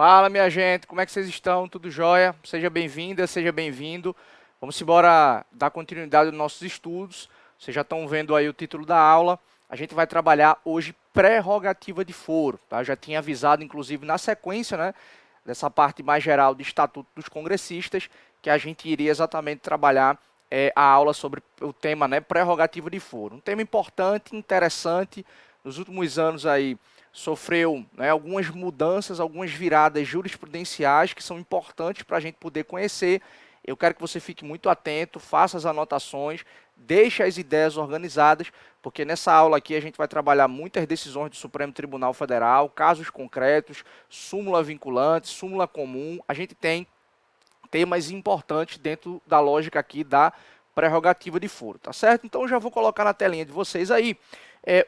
Fala, minha gente, como é que vocês estão? Tudo jóia? Seja bem-vinda, seja bem-vindo. Vamos embora dar continuidade aos nossos estudos. Vocês já estão vendo aí o título da aula. A gente vai trabalhar hoje prerrogativa de foro, tá? Já tinha avisado, inclusive, na sequência, né, dessa parte mais geral do Estatuto dos Congressistas, que a gente iria exatamente trabalhar a aula sobre o tema, né, prerrogativa de foro. Um tema importante, interessante, nos últimos anos aí, sofreu, né, algumas mudanças, algumas viradas jurisprudenciais que são importantes para a gente poder conhecer. Eu quero que você fique muito atento, faça as anotações, deixe as ideias organizadas, porque nessa aula aqui a gente vai trabalhar muitas decisões do Supremo Tribunal Federal, casos concretos, súmula vinculante, súmula comum. A gente tem temas importantes dentro da lógica aqui da prerrogativa de foro, tá certo? Então eu já vou colocar na telinha de vocês aí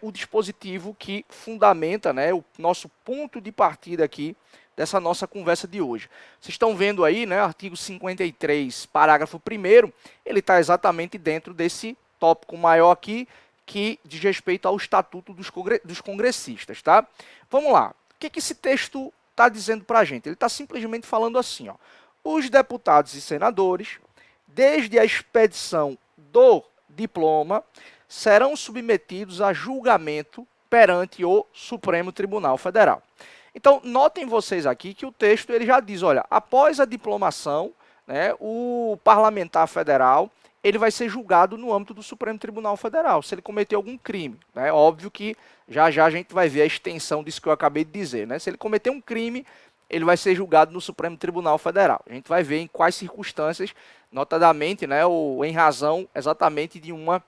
o dispositivo que fundamenta, né, o nosso ponto de partida aqui dessa nossa conversa de hoje. Vocês estão vendo aí, né, artigo 53, parágrafo 1º, ele está exatamente dentro desse tópico maior aqui, que diz respeito ao Estatuto dos Congressistas, tá? Vamos lá. O que esse texto está dizendo para a gente? Ele está simplesmente falando assim, ó. Os deputados e senadores, desde a expedição do diploma, serão submetidos a julgamento perante o Supremo Tribunal Federal. Então, notem vocês aqui que o texto ele já diz, olha, após a diplomação, né, o parlamentar federal ele vai ser julgado no âmbito do Supremo Tribunal Federal, se ele cometeu algum crime. Né? Óbvio que já a gente vai ver a extensão disso que eu acabei de dizer. Né? Se ele cometer um crime, ele vai ser julgado no Supremo Tribunal Federal. A gente vai ver em quais circunstâncias, notadamente, né, ou em razão exatamente de uma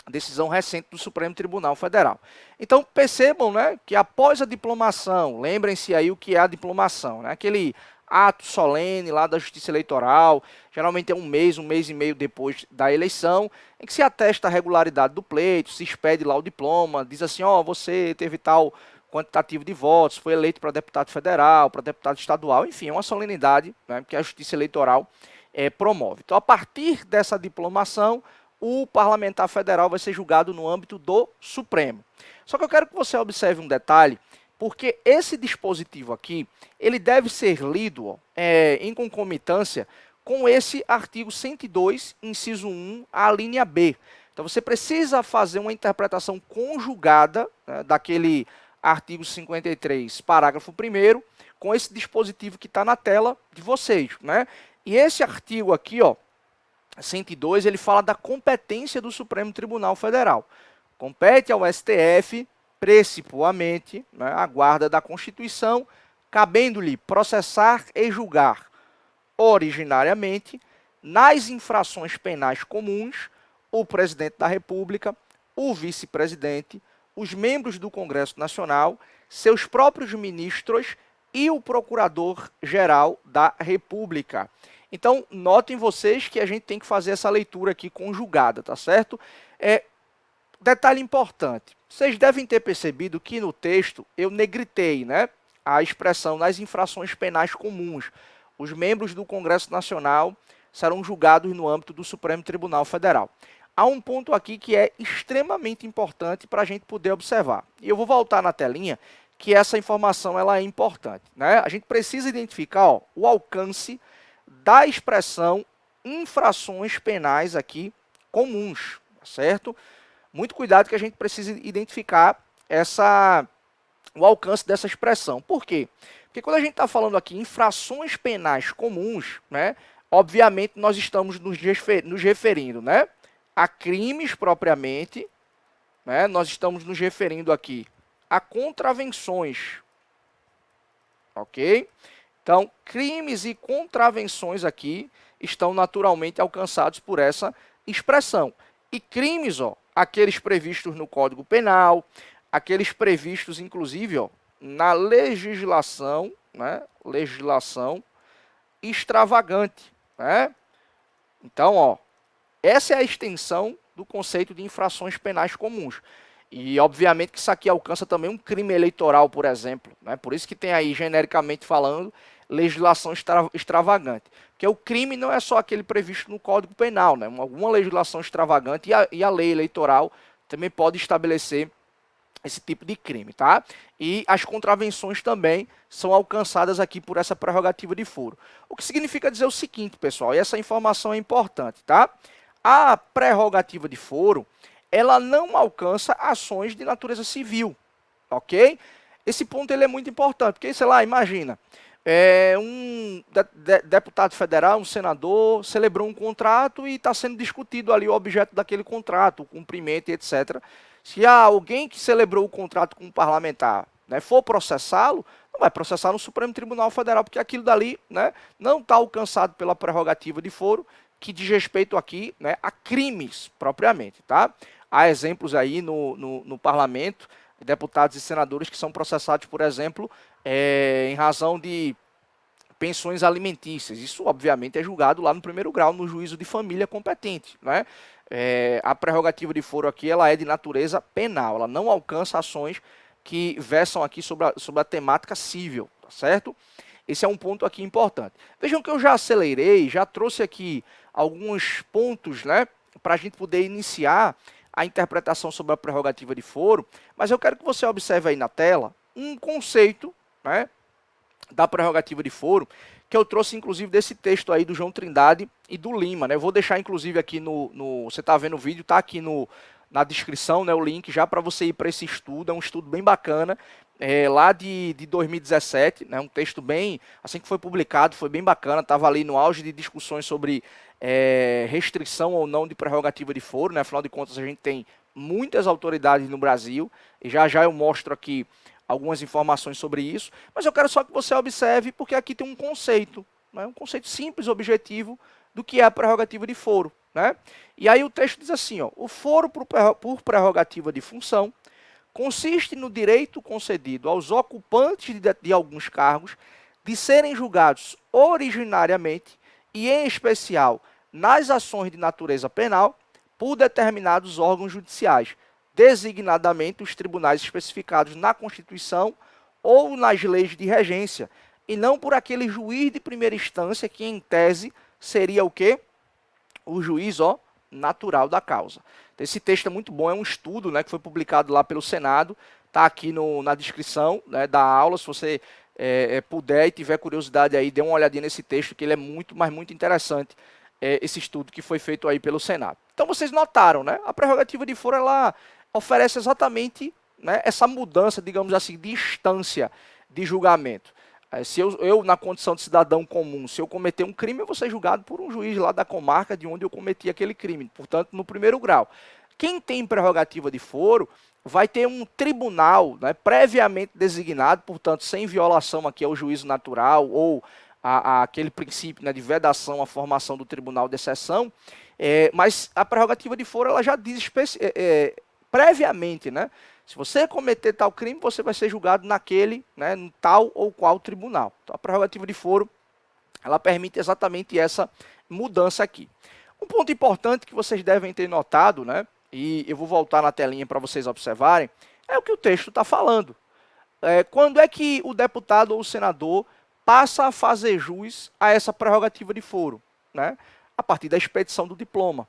decisão recente do Supremo Tribunal Federal. Então, percebam, né, que após a diplomação, lembrem-se aí o que é a diplomação, né, aquele ato solene lá da Justiça Eleitoral, geralmente é um mês e meio depois da eleição, em que se atesta a regularidade do pleito, se expede lá o diploma, diz assim, ó, você teve tal quantitativo de votos, foi eleito para deputado federal, para deputado estadual, enfim, é uma solenidade, né, que a Justiça Eleitoral promove. Então, a partir dessa diplomação, o parlamentar federal vai ser julgado no âmbito do Supremo. Só que eu quero que você observe um detalhe, porque esse dispositivo aqui, ele deve ser lido em concomitância com esse artigo 102, inciso 1, a linha B. Então, você precisa fazer uma interpretação conjugada, né, daquele artigo 53, parágrafo 1º, com esse dispositivo que está na tela de vocês. Né? E esse artigo aqui, ó, 102, ele fala da competência do Supremo Tribunal Federal. Compete ao STF, precipuamente, né, a guarda da Constituição, cabendo-lhe processar e julgar originariamente, nas infrações penais comuns, o presidente da República, o vice-presidente, os membros do Congresso Nacional, seus próprios ministros e o Procurador-Geral da República. Então, notem vocês que a gente tem que fazer essa leitura aqui conjugada, tá certo? Detalhe importante, vocês devem ter percebido que no texto eu negritei, né, a expressão nas infrações penais comuns. Os membros do Congresso Nacional serão julgados no âmbito do Supremo Tribunal Federal. Há um ponto aqui que é extremamente importante para a gente poder observar. E eu vou voltar na telinha que essa informação ela é importante. Né? A gente precisa identificar, ó, o alcance da expressão infrações penais aqui comuns, certo? Muito cuidado que a gente precisa identificar o alcance dessa expressão. Por quê? Porque quando a gente está falando aqui infrações penais comuns, né, obviamente nós estamos nos referindo, né, a crimes propriamente, né, nós estamos nos referindo aqui a contravenções, ok? Então, crimes e contravenções aqui estão naturalmente alcançados por essa expressão. E crimes, ó, aqueles previstos no Código Penal, aqueles previstos, inclusive, ó, na legislação, né, legislação extravagante. Né? Então, ó, essa é a extensão do conceito de infrações penais comuns. E, obviamente, que isso aqui alcança também um crime eleitoral, por exemplo. Né? Por isso que tem aí, genericamente falando, legislação extravagante. Porque o crime não é só aquele previsto no Código Penal. Né? Alguma legislação extravagante e a lei eleitoral também pode estabelecer esse tipo de crime, tá? E as contravenções também são alcançadas aqui por essa prerrogativa de foro. O que significa dizer o seguinte, pessoal, e essa informação é importante, tá? A prerrogativa de foro, ela não alcança ações de natureza civil, ok? Esse ponto ele é muito importante, porque, sei lá, imagina, um deputado federal, um senador, celebrou um contrato e está sendo discutido ali o objeto daquele contrato, o cumprimento e etc. Se há alguém que celebrou o contrato com um parlamentar, né, for processá-lo, não vai processar no Supremo Tribunal Federal, porque aquilo dali, né, não está alcançado pela prerrogativa de foro, que diz respeito aqui, né, a crimes propriamente, tá? Há exemplos aí no parlamento, deputados e senadores que são processados, por exemplo, em razão de pensões alimentícias. Isso, obviamente, é julgado lá no primeiro grau, no juízo de família competente, né? A prerrogativa de foro aqui, ela é de natureza penal, ela não alcança ações que versam aqui sobre a temática civil, tá certo? Esse é um ponto aqui importante. Vejam que eu já acelerei, já trouxe aqui alguns pontos, né, para a gente poder iniciar a interpretação sobre a prerrogativa de foro, mas eu quero que você observe aí na tela um conceito, né, da prerrogativa de foro, que eu trouxe inclusive desse texto aí do João Trindade e do Lima, né? Eu vou deixar inclusive aqui você está vendo o vídeo, está aqui na descrição, né, o link já para você ir para esse estudo, é um estudo bem bacana, lá de 2017, né, um texto bem, assim que foi publicado, foi bem bacana, estava ali no auge de discussões sobre restrição ou não de prerrogativa de foro, né? Afinal de contas a gente tem muitas autoridades no Brasil, e já já eu mostro aqui algumas informações sobre isso, mas eu quero só que você observe, porque aqui tem um conceito, né, um conceito simples, objetivo, do que é a prerrogativa de foro, né? E aí o texto diz assim, ó, o foro por prerrogativa de função consiste no direito concedido aos ocupantes de alguns cargos de serem julgados originariamente e, em especial, nas ações de natureza penal, por determinados órgãos judiciais, designadamente os tribunais especificados na Constituição ou nas leis de regência, e não por aquele juiz de primeira instância que, em tese, seria o quê? O juiz, ó, natural da causa. Esse texto é muito bom, é um estudo, né, que foi publicado lá pelo Senado, está aqui na descrição, né, da aula, se você puder e tiver curiosidade aí, dê uma olhadinha nesse texto, que ele é muito, mas muito interessante, esse estudo que foi feito aí pelo Senado. Então vocês notaram, né, a prerrogativa de foro, ela oferece exatamente, né, essa mudança, digamos assim, de instância de julgamento. Se eu, na condição de cidadão comum, se eu cometer um crime, eu vou ser julgado por um juiz lá da comarca de onde eu cometi aquele crime, portanto, no primeiro grau. Quem tem prerrogativa de foro vai ter um tribunal, né, previamente designado, portanto, sem violação aqui ao juízo natural ou aquele princípio, né, de vedação à formação do tribunal de exceção, mas a prerrogativa de foro ela já diz previamente, né? Se você cometer tal crime, você vai ser julgado naquele, né, no tal ou qual tribunal. Então, a prerrogativa de foro, ela permite exatamente essa mudança aqui. Um ponto importante que vocês devem ter notado, né, e eu vou voltar na telinha para vocês observarem, é o que o texto está falando. Quando é que o deputado ou o senador passa a fazer jus a essa prerrogativa de foro, né? A partir da expedição do diploma.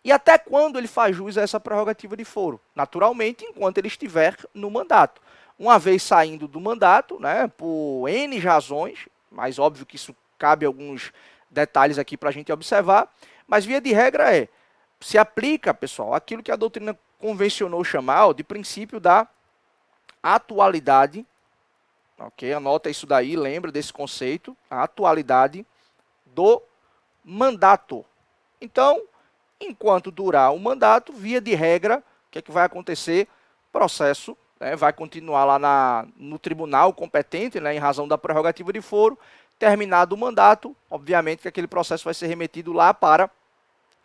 E até quando ele faz jus a essa prerrogativa de foro? Naturalmente, enquanto ele estiver no mandato. Uma vez saindo do mandato, né, por N razões, mas óbvio que isso cabe alguns detalhes aqui para a gente observar, mas via de regra se aplica, pessoal, aquilo que a doutrina convencionou chamar de princípio da atualidade, ok? Anota isso daí, lembra desse conceito, a atualidade do mandato. Então, enquanto durar o mandato, via de regra, o que é que vai acontecer? Processo, né, vai continuar lá no tribunal competente, né, em razão da prerrogativa de foro. Terminado o mandato, obviamente que aquele processo vai ser remetido lá para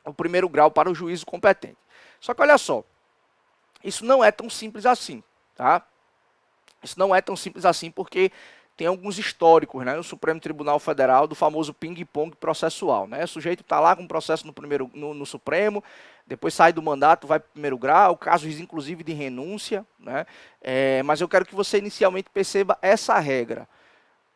o primeiro grau, para o juízo competente. Só que olha só, isso não é tão simples assim, tá? Isso não é tão simples assim porque tem alguns históricos, né, no Supremo Tribunal Federal do famoso ping-pong processual, né? O sujeito está lá com o processo no Supremo, depois sai do mandato, vai para o primeiro grau, casos inclusive de renúncia, né? Mas eu quero que você inicialmente perceba essa regra.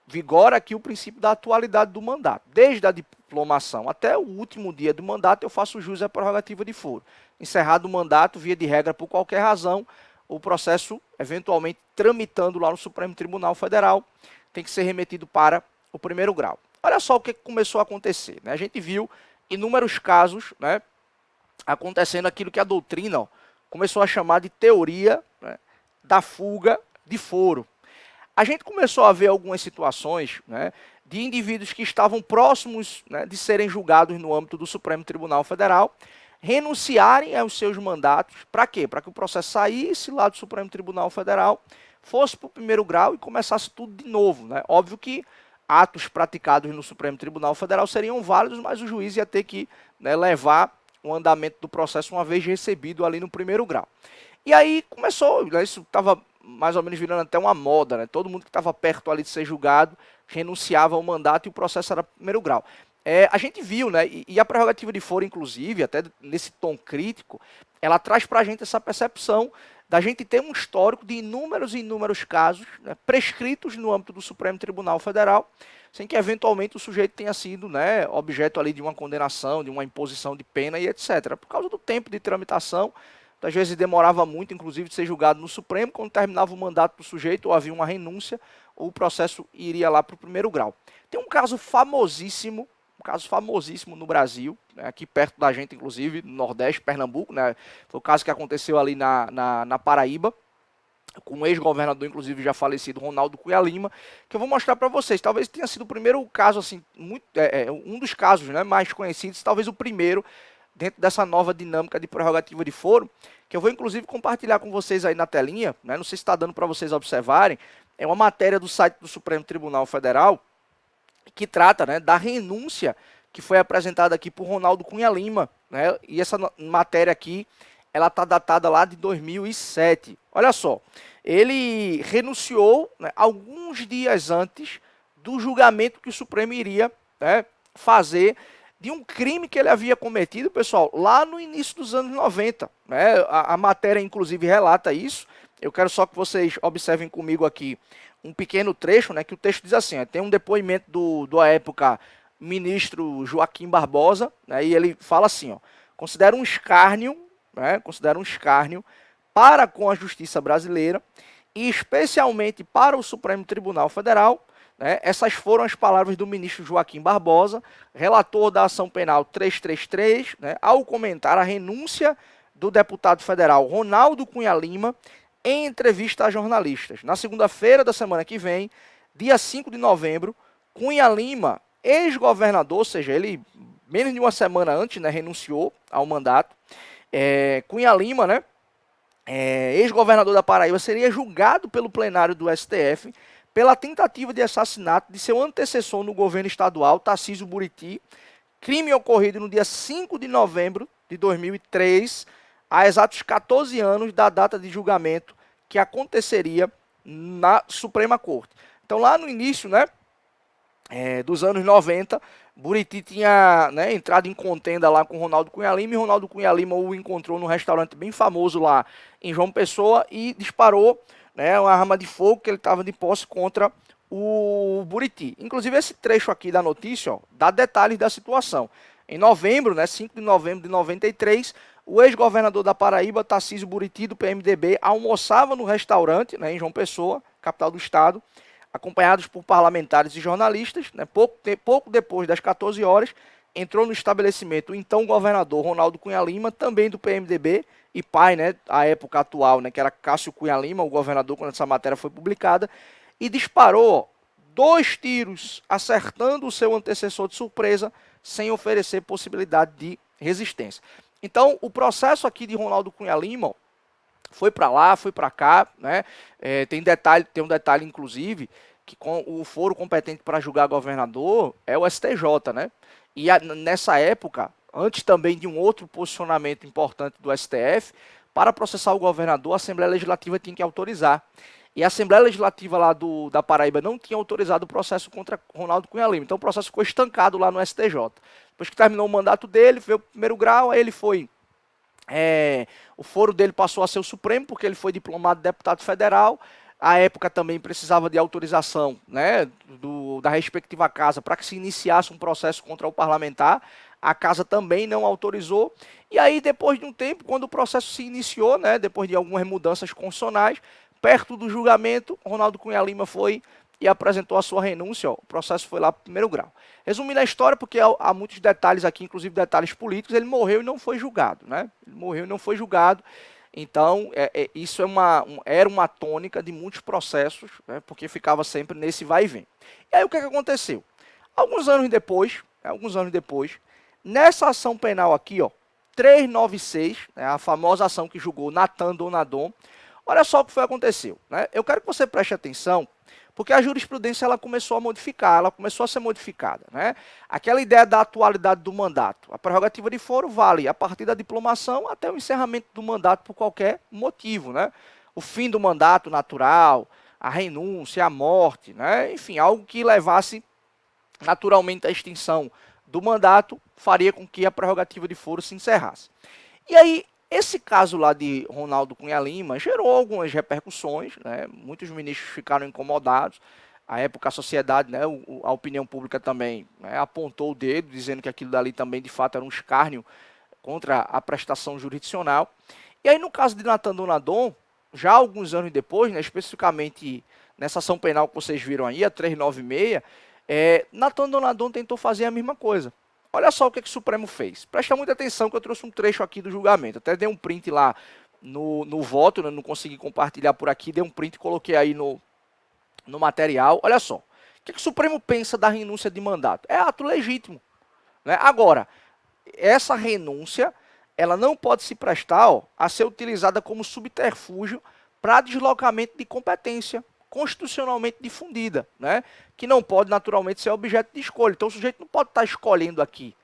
Vigora aqui o princípio da atualidade do mandato. Desde a diplomação até o último dia do mandato, eu faço jus à prerrogativa de foro. Encerrado o mandato, via de regra, por qualquer razão, o processo, eventualmente, tramitando lá no Supremo Tribunal Federal, tem que ser remetido para o primeiro grau. Olha só o que começou a acontecer, né? A gente viu inúmeros casos, né, acontecendo aquilo que a doutrina, ó, começou a chamar de teoria, né, da fuga de foro. A gente começou a ver algumas situações, né, de indivíduos que estavam próximos, né, de serem julgados no âmbito do Supremo Tribunal Federal, renunciarem aos seus mandatos. Para quê? Para que o processo saísse lá do Supremo Tribunal Federal, fosse para o primeiro grau e começasse tudo de novo, né? Óbvio que atos praticados no Supremo Tribunal Federal seriam válidos, mas o juiz ia ter que, né, levar o andamento do processo uma vez recebido ali no primeiro grau. E aí começou, né, isso estava mais ou menos virando até uma moda, né? Todo mundo que estava perto ali de ser julgado renunciava ao mandato e o processo era primeiro grau. A gente viu, né, e a prerrogativa de foro, inclusive, até nesse tom crítico, ela traz para a gente essa percepção da gente ter um histórico de inúmeros e inúmeros casos, né, prescritos no âmbito do Supremo Tribunal Federal, sem que eventualmente o sujeito tenha sido, né, objeto ali de uma condenação, de uma imposição de pena e etc. Por causa do tempo de tramitação, às vezes demorava muito, inclusive, de ser julgado no Supremo, quando terminava o mandato do sujeito ou havia uma renúncia, ou o processo iria lá para o primeiro grau. Tem um caso famosíssimo no Brasil, né, aqui perto da gente, inclusive, no Nordeste, Pernambuco, né, foi o caso que aconteceu ali na Paraíba, com um ex-governador, inclusive, já falecido, Ronaldo Cunha Lima, que eu vou mostrar para vocês. Talvez tenha sido o primeiro caso, assim, um dos casos, né, mais conhecidos, talvez o primeiro, dentro dessa nova dinâmica de prerrogativa de foro, que eu vou, inclusive, compartilhar com vocês aí na telinha, né, não sei se está dando para vocês observarem, é uma matéria do site do Supremo Tribunal Federal, que trata, né, da renúncia que foi apresentada aqui por Ronaldo Cunha Lima, né, e essa matéria aqui, ela está datada lá de 2007. Olha só, ele renunciou, né, alguns dias antes do julgamento que o Supremo iria, né, fazer de um crime que ele havia cometido, pessoal, lá no início dos anos 90. Né, a matéria, inclusive, relata isso. Eu quero só que vocês observem comigo aqui um pequeno trecho, né, que o texto diz assim, tem um depoimento do à época, ministro Joaquim Barbosa, né, e ele fala assim, ó, considera um escárnio para com a justiça brasileira e especialmente para o Supremo Tribunal Federal, né, essas foram as palavras do ministro Joaquim Barbosa, relator da ação penal 333, né, ao comentar a renúncia do deputado federal Ronaldo Cunha Lima em entrevista a jornalistas. Na segunda-feira da semana que vem, dia 5 de novembro, Cunha Lima, ex-governador, ou seja, ele menos de uma semana antes, né, renunciou ao mandato, Cunha Lima, né, ex-governador da Paraíba, seria julgado pelo plenário do STF pela tentativa de assassinato de seu antecessor no governo estadual, Tarcísio Buriti, crime ocorrido no dia 5 de novembro de 2003, há exatos 14 anos da data de julgamento que aconteceria na Suprema Corte. Então, lá no início, né, dos anos 90, Buriti tinha, né, entrado em contenda lá com Ronaldo Cunha Lima, e Ronaldo Cunha Lima o encontrou num restaurante bem famoso lá em João Pessoa e disparou, né, uma arma de fogo que ele estava de posse contra o Buriti. Inclusive, esse trecho aqui da notícia, ó, dá detalhes da situação. Em novembro, né, 5 de novembro de 93, o ex-governador da Paraíba, Tarcísio Buriti, do PMDB, almoçava no restaurante, né, em João Pessoa, capital do estado, acompanhados por parlamentares e jornalistas, né, pouco depois das 14 horas, entrou no estabelecimento o então governador Ronaldo Cunha Lima, também do PMDB, e pai, né, à época atual, né, que era Cássio Cunha Lima, o governador, quando essa matéria foi publicada, e disparou 2 tiros, acertando o seu antecessor de surpresa, sem oferecer possibilidade de resistência. Então, o processo aqui de Ronaldo Cunha Lima foi para lá, foi para cá, né? Tem um detalhe, inclusive, que com o foro competente para julgar governador é o STJ, né? E nessa época, antes também de um outro posicionamento importante do STF, para processar o governador, a Assembleia Legislativa tinha que autorizar. E a Assembleia Legislativa lá da Paraíba não tinha autorizado o processo contra Ronaldo Cunha Lima. Então o processo ficou estancado lá no STJ. Depois que terminou o mandato dele, veio o primeiro grau, aí ele foi... o foro dele passou a ser o Supremo, porque ele foi diplomado de deputado federal. À época também precisava de autorização, né, da respectiva casa para que se iniciasse um processo contra o parlamentar. a casa também não autorizou. E aí, depois de um tempo, quando o processo se iniciou, né, depois de algumas mudanças constitucionais, perto do julgamento, Ronaldo Cunha Lima foi e apresentou a sua renúncia. Ó, o processo foi lá para o primeiro grau. Resumindo a história, porque há muitos detalhes aqui, inclusive detalhes políticos, ele morreu e não foi julgado, né? Ele morreu e não foi julgado. Então, isso era uma tônica de muitos processos, né, porque ficava sempre nesse vai e vem. E aí o que aconteceu? Alguns anos depois, nessa ação penal aqui, ó, 396, né, a famosa ação que julgou Natan Donadon, olha só o que foi aconteceu. Né? Eu quero que você preste atenção, porque a jurisprudência ela começou a modificar, ela começou a ser modificada. Né? Aquela ideia da atualidade do mandato. A prerrogativa de foro vale a partir da diplomação até o encerramento do mandato por qualquer motivo. Né? O fim do mandato natural, a renúncia, a morte, né? Enfim, algo que levasse naturalmente à extinção do mandato faria com que a prerrogativa de foro se encerrasse. E aí, esse caso lá de Ronaldo Cunha Lima gerou algumas repercussões, né? Muitos ministros ficaram incomodados. À época, a sociedade, né, a opinião pública também, né, apontou o dedo, dizendo que aquilo dali também, de fato, era um escárnio contra a prestação jurisdicional. E aí, no caso de Natan Donadon, já alguns anos depois, né, especificamente nessa ação penal que vocês viram aí, a 396, Natan Donadon tentou fazer a mesma coisa. Olha só o que o Supremo fez. Presta muita atenção que eu trouxe um trecho aqui do julgamento. Até dei um print lá no voto, né? Não consegui compartilhar por aqui. Dei um print e coloquei aí no material. Olha só. O que o Supremo pensa da renúncia de mandato? É ato legítimo. Né? Agora, essa renúncia ela não pode se prestar a ser utilizada como subterfúgio para deslocamento de competência constitucionalmente difundida, né? Que não pode naturalmente ser objeto de escolha. Então o sujeito não pode estar escolhendo aqui,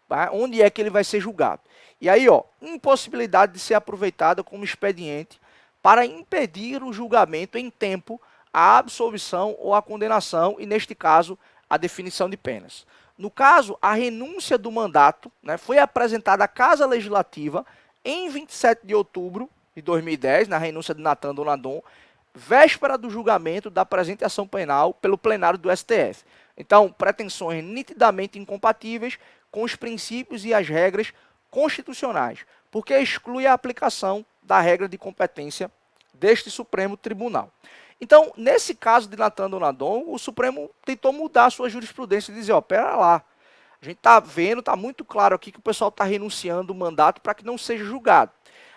tá? Onde é que ele vai ser julgado. E aí, impossibilidade de ser aproveitada como expediente para impedir o julgamento em tempo, a absolvição ou a condenação, e neste caso, a definição de penas. No caso, a renúncia do mandato, né, foi apresentada à Casa Legislativa em 27 de outubro de 2010, na renúncia de Natan Donadon, véspera do julgamento da presente ação penal pelo plenário do STF. Então, pretensões nitidamente incompatíveis com os princípios e as regras constitucionais, porque exclui a aplicação da regra de competência deste Supremo Tribunal. Então, nesse caso de Natan Donadon, o Supremo tentou mudar a sua jurisprudência e dizer, pera lá, a gente está vendo, está muito claro aqui que o pessoal está renunciando o mandato para que não seja julgado.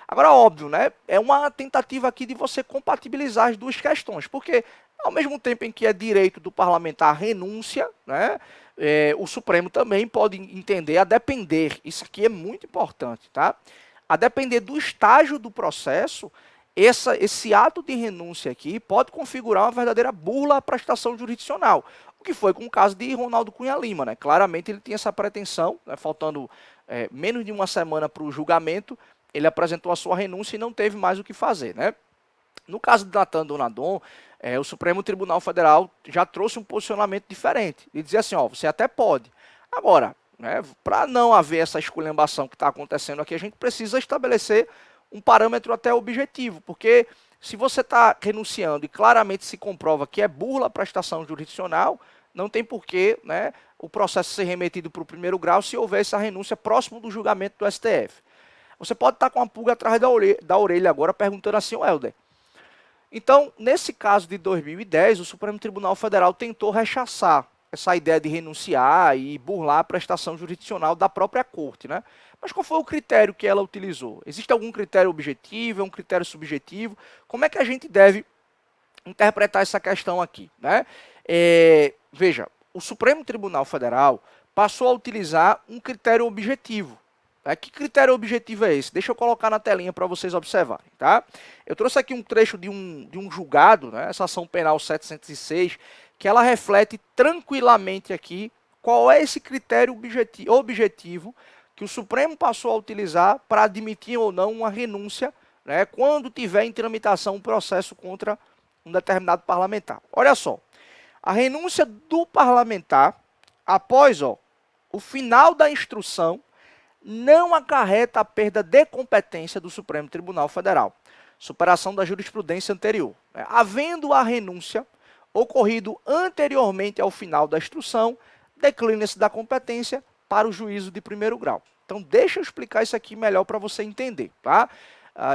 Agora, óbvio, né? É uma tentativa aqui de você compatibilizar as duas questões, porque ao mesmo tempo em que é direito do parlamentar a renúncia, né? O Supremo também pode entender, a depender, isso aqui é muito importante, tá? A depender do estágio do processo, esse ato de renúncia aqui pode configurar uma verdadeira burla à prestação jurisdicional, o que foi com o caso de Ronaldo Cunha Lima, né? Claramente ele tinha essa pretensão, né? Faltando menos de uma semana para o julgamento, ele apresentou a sua renúncia e não teve mais o que fazer, né? No caso de Natan Donadon, o Supremo Tribunal Federal já trouxe um posicionamento diferente. Ele dizia assim, você até pode. Agora, né, para não haver essa esculhambação que está acontecendo aqui, a gente precisa estabelecer um parâmetro até objetivo, porque se você está renunciando e claramente se comprova que é burla a prestação jurisdicional, não tem porquê, né, o processo ser remetido para o primeiro grau se houver essa renúncia próximo do julgamento do STF. Você pode estar com uma pulga atrás da orelha agora perguntando assim, Helder. Então, nesse caso de 2010, o Supremo Tribunal Federal tentou rechaçar essa ideia de renunciar e burlar a prestação jurisdicional da própria corte, né? Mas qual foi o critério que ela utilizou? Existe algum critério objetivo, um critério subjetivo? Como é que a gente deve interpretar essa questão aqui, né? Veja, o Supremo Tribunal Federal passou a utilizar um critério objetivo. Que critério objetivo é esse? Deixa eu colocar na telinha para vocês observarem, tá? Eu trouxe aqui um trecho de um julgado, né? Essa ação penal 706, que ela reflete tranquilamente aqui qual é esse critério objetivo que o Supremo passou a utilizar para admitir ou não uma renúncia, né, quando tiver em tramitação um processo contra um determinado parlamentar. Olha só, a renúncia do parlamentar, após o final da instrução, não acarreta a perda de competência do Supremo Tribunal Federal, superação da jurisprudência anterior. Havendo a renúncia ocorrido anteriormente ao final da instrução, declina-se da competência para o juízo de primeiro grau. Então, deixa eu explicar isso aqui melhor para você entender, tá?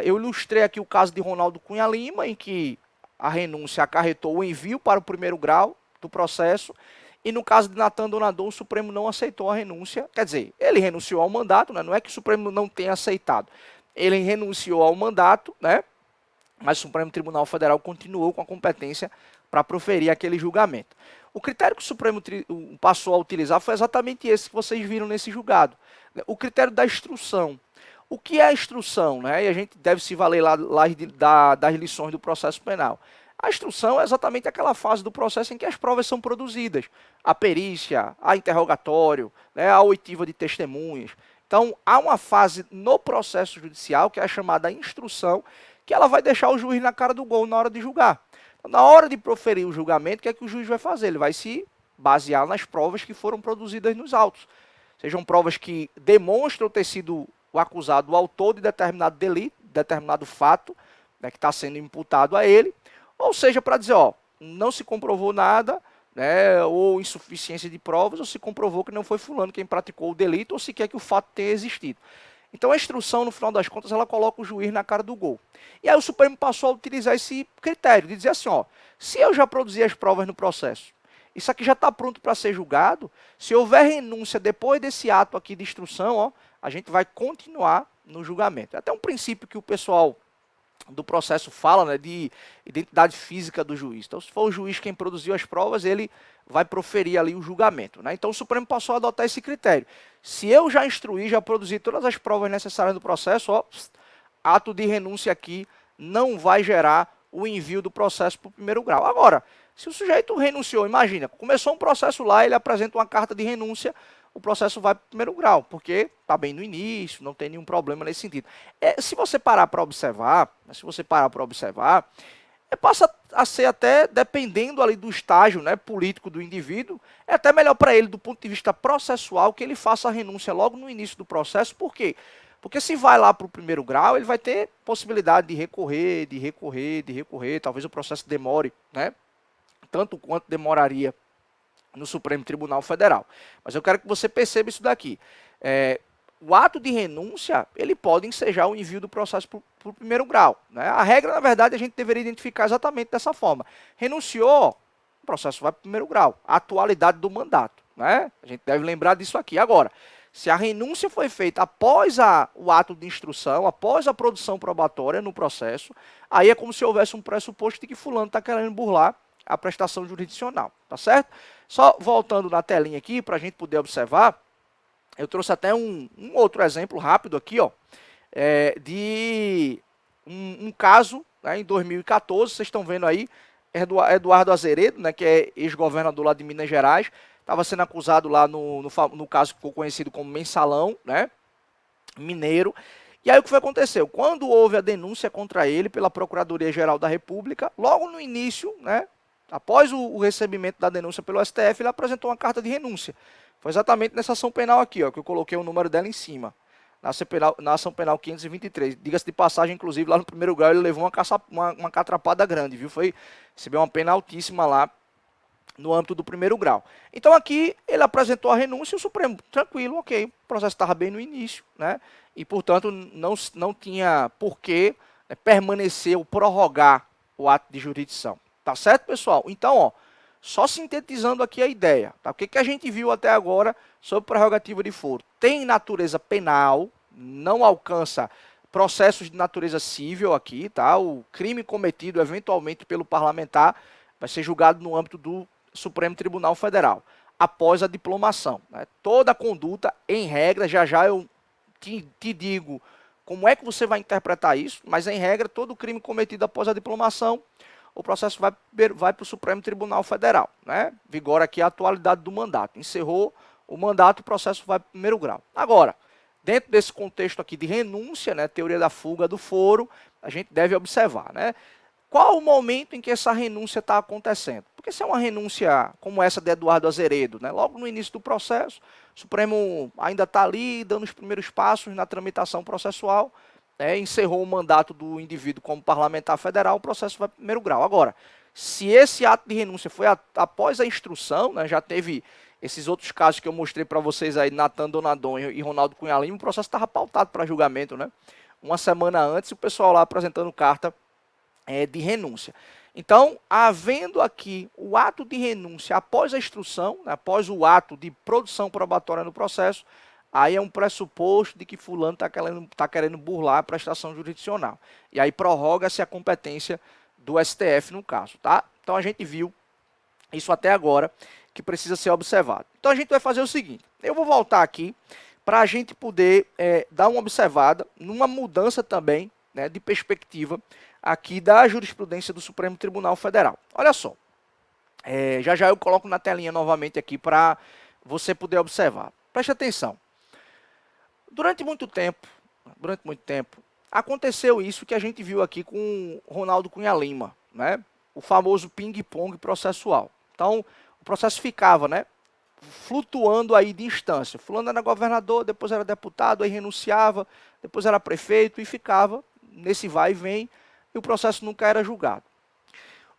Eu ilustrei aqui o caso de Ronaldo Cunha Lima, em que a renúncia acarretou o envio para o primeiro grau do processo, e no caso de Natan Donadon, o Supremo não aceitou a renúncia, quer dizer, ele renunciou ao mandato, né? Não é que o Supremo não tenha aceitado, ele renunciou ao mandato, né? Mas o Supremo Tribunal Federal continuou com a competência para proferir aquele julgamento. O critério que o Supremo passou a utilizar foi exatamente esse que vocês viram nesse julgado. O critério da instrução. O que é a instrução? Né? E a gente deve se valer lá das lições do processo penal. A instrução é exatamente aquela fase do processo em que as provas são produzidas. A perícia, a interrogatório, né, a oitiva de testemunhas. Então, há uma fase no processo judicial, que é a chamada instrução, que ela vai deixar o juiz na cara do gol na hora de julgar. Então, na hora de proferir o julgamento, o que é que o juiz vai fazer? Ele vai se basear nas provas que foram produzidas nos autos. Sejam provas que demonstram ter sido o acusado o autor de determinado delito, determinado fato, né, que está sendo imputado a ele, ou seja, para dizer, ó, não se comprovou nada, né, ou insuficiência de provas, ou se comprovou que não foi fulano quem praticou o delito, ou se quer que o fato tenha existido. Então a instrução, no final das contas, ela coloca o juiz na cara do gol. E aí o Supremo passou a utilizar esse critério, de dizer assim, ó, se eu já produzi as provas no processo, isso aqui já está pronto para ser julgado, se houver renúncia depois desse ato aqui de instrução, ó, a gente vai continuar no julgamento. É até um princípio que o pessoal do processo fala, né, de identidade física do juiz. Então, se for o juiz quem produziu as provas, ele vai proferir ali o julgamento. Né? Então, o Supremo passou a adotar esse critério. Se eu já instruí, já produzi todas as provas necessárias do processo, ó, ato de renúncia aqui não vai gerar o envio do processo para o primeiro grau. Agora, se o sujeito renunciou, imagina, começou um processo lá, ele apresenta uma carta de renúncia, o processo vai para o primeiro grau, porque está bem no início, não tem nenhum problema nesse sentido. Se você parar para observar, passa a ser até, dependendo ali do estágio, né, político do indivíduo, é até melhor para ele, do ponto de vista processual, que ele faça a renúncia logo no início do processo. Por quê? Porque se vai lá para o primeiro grau, ele vai ter possibilidade de recorrer, talvez o processo demore, né, tanto quanto demoraria no Supremo Tribunal Federal. Mas eu quero que você perceba isso daqui. O ato de renúncia, ele pode ensejar o envio do processo para o primeiro grau. Né? A regra, na verdade, a gente deveria identificar exatamente dessa forma. Renunciou, o processo vai para o primeiro grau. A atualidade do mandato. Né? A gente deve lembrar disso aqui. Agora, se a renúncia foi feita após o ato de instrução, após a produção probatória no processo, aí é como se houvesse um pressuposto de que fulano está querendo burlar a prestação jurisdicional, tá certo? Só voltando na telinha aqui, para a gente poder observar, eu trouxe até um outro exemplo rápido aqui, ó, de um caso, né, em 2014, vocês estão vendo aí, Eduardo Azeredo, né, que é ex-governador lá de Minas Gerais, estava sendo acusado lá no caso que ficou conhecido como Mensalão, né, mineiro. E aí o que foi acontecer? Quando houve a denúncia contra ele pela Procuradoria-Geral da República, logo no início, né, após o recebimento da denúncia pelo STF, ele apresentou uma carta de renúncia. Foi exatamente nessa ação penal aqui, ó, que eu coloquei o número dela em cima. Na ação penal 523. Diga-se de passagem, inclusive, lá no primeiro grau ele levou uma catrapada grande, viu? Recebeu uma pena altíssima lá no âmbito do primeiro grau. Então aqui ele apresentou a renúncia e o Supremo, tranquilo, ok, o processo estava bem no início, né? E, portanto, não tinha por que permanecer ou prorrogar o ato de jurisdição. Tá certo, pessoal? Então, ó, só sintetizando aqui a ideia. Tá? O que a gente viu até agora sobre prerrogativa de foro? Tem natureza penal, não alcança processos de natureza civil aqui, tá? O crime cometido eventualmente pelo parlamentar vai ser julgado no âmbito do Supremo Tribunal Federal, após a diplomação. Né? Toda conduta, em regra, já eu te digo como é que você vai interpretar isso, mas em regra, todo crime cometido após a diplomação, o processo vai para o Supremo Tribunal Federal. Né? Vigora aqui a atualidade do mandato. Encerrou o mandato, o processo vai para o primeiro grau. Agora, dentro desse contexto aqui de renúncia, né, teoria da fuga do foro, a gente deve observar, né? Qual o momento em que essa renúncia está acontecendo? Porque se é uma renúncia como essa de Eduardo Azeredo, né, logo no início do processo, o Supremo ainda está ali dando os primeiros passos na tramitação processual, encerrou o mandato do indivíduo como parlamentar federal, o processo vai para o primeiro grau. Agora, se esse ato de renúncia foi após a instrução, né, já teve esses outros casos que eu mostrei para vocês aí, Natan Donadon e Ronaldo Cunha Lima, o processo estava pautado para julgamento, né? Uma semana antes, o pessoal lá apresentando carta de renúncia. Então, havendo aqui o ato de renúncia após a instrução, né, após o ato de produção probatória no processo, aí é um pressuposto de que fulano está querendo burlar a prestação jurisdicional. E aí prorroga-se a competência do STF no caso, tá? Então a gente viu isso até agora que precisa ser observado. Então a gente vai fazer o seguinte, eu vou voltar aqui para a gente poder dar uma observada numa mudança também, né, de perspectiva aqui da jurisprudência do Supremo Tribunal Federal. Olha só, já já eu coloco na telinha novamente aqui para você poder observar. Preste atenção. Durante muito tempo, aconteceu isso que a gente viu aqui com Ronaldo Cunha Lima, né? O famoso ping-pong processual. Então, o processo ficava, né, flutuando aí de instância. Fulano era governador, depois era deputado, aí renunciava, depois era prefeito e ficava nesse vai e vem, e o processo nunca era julgado.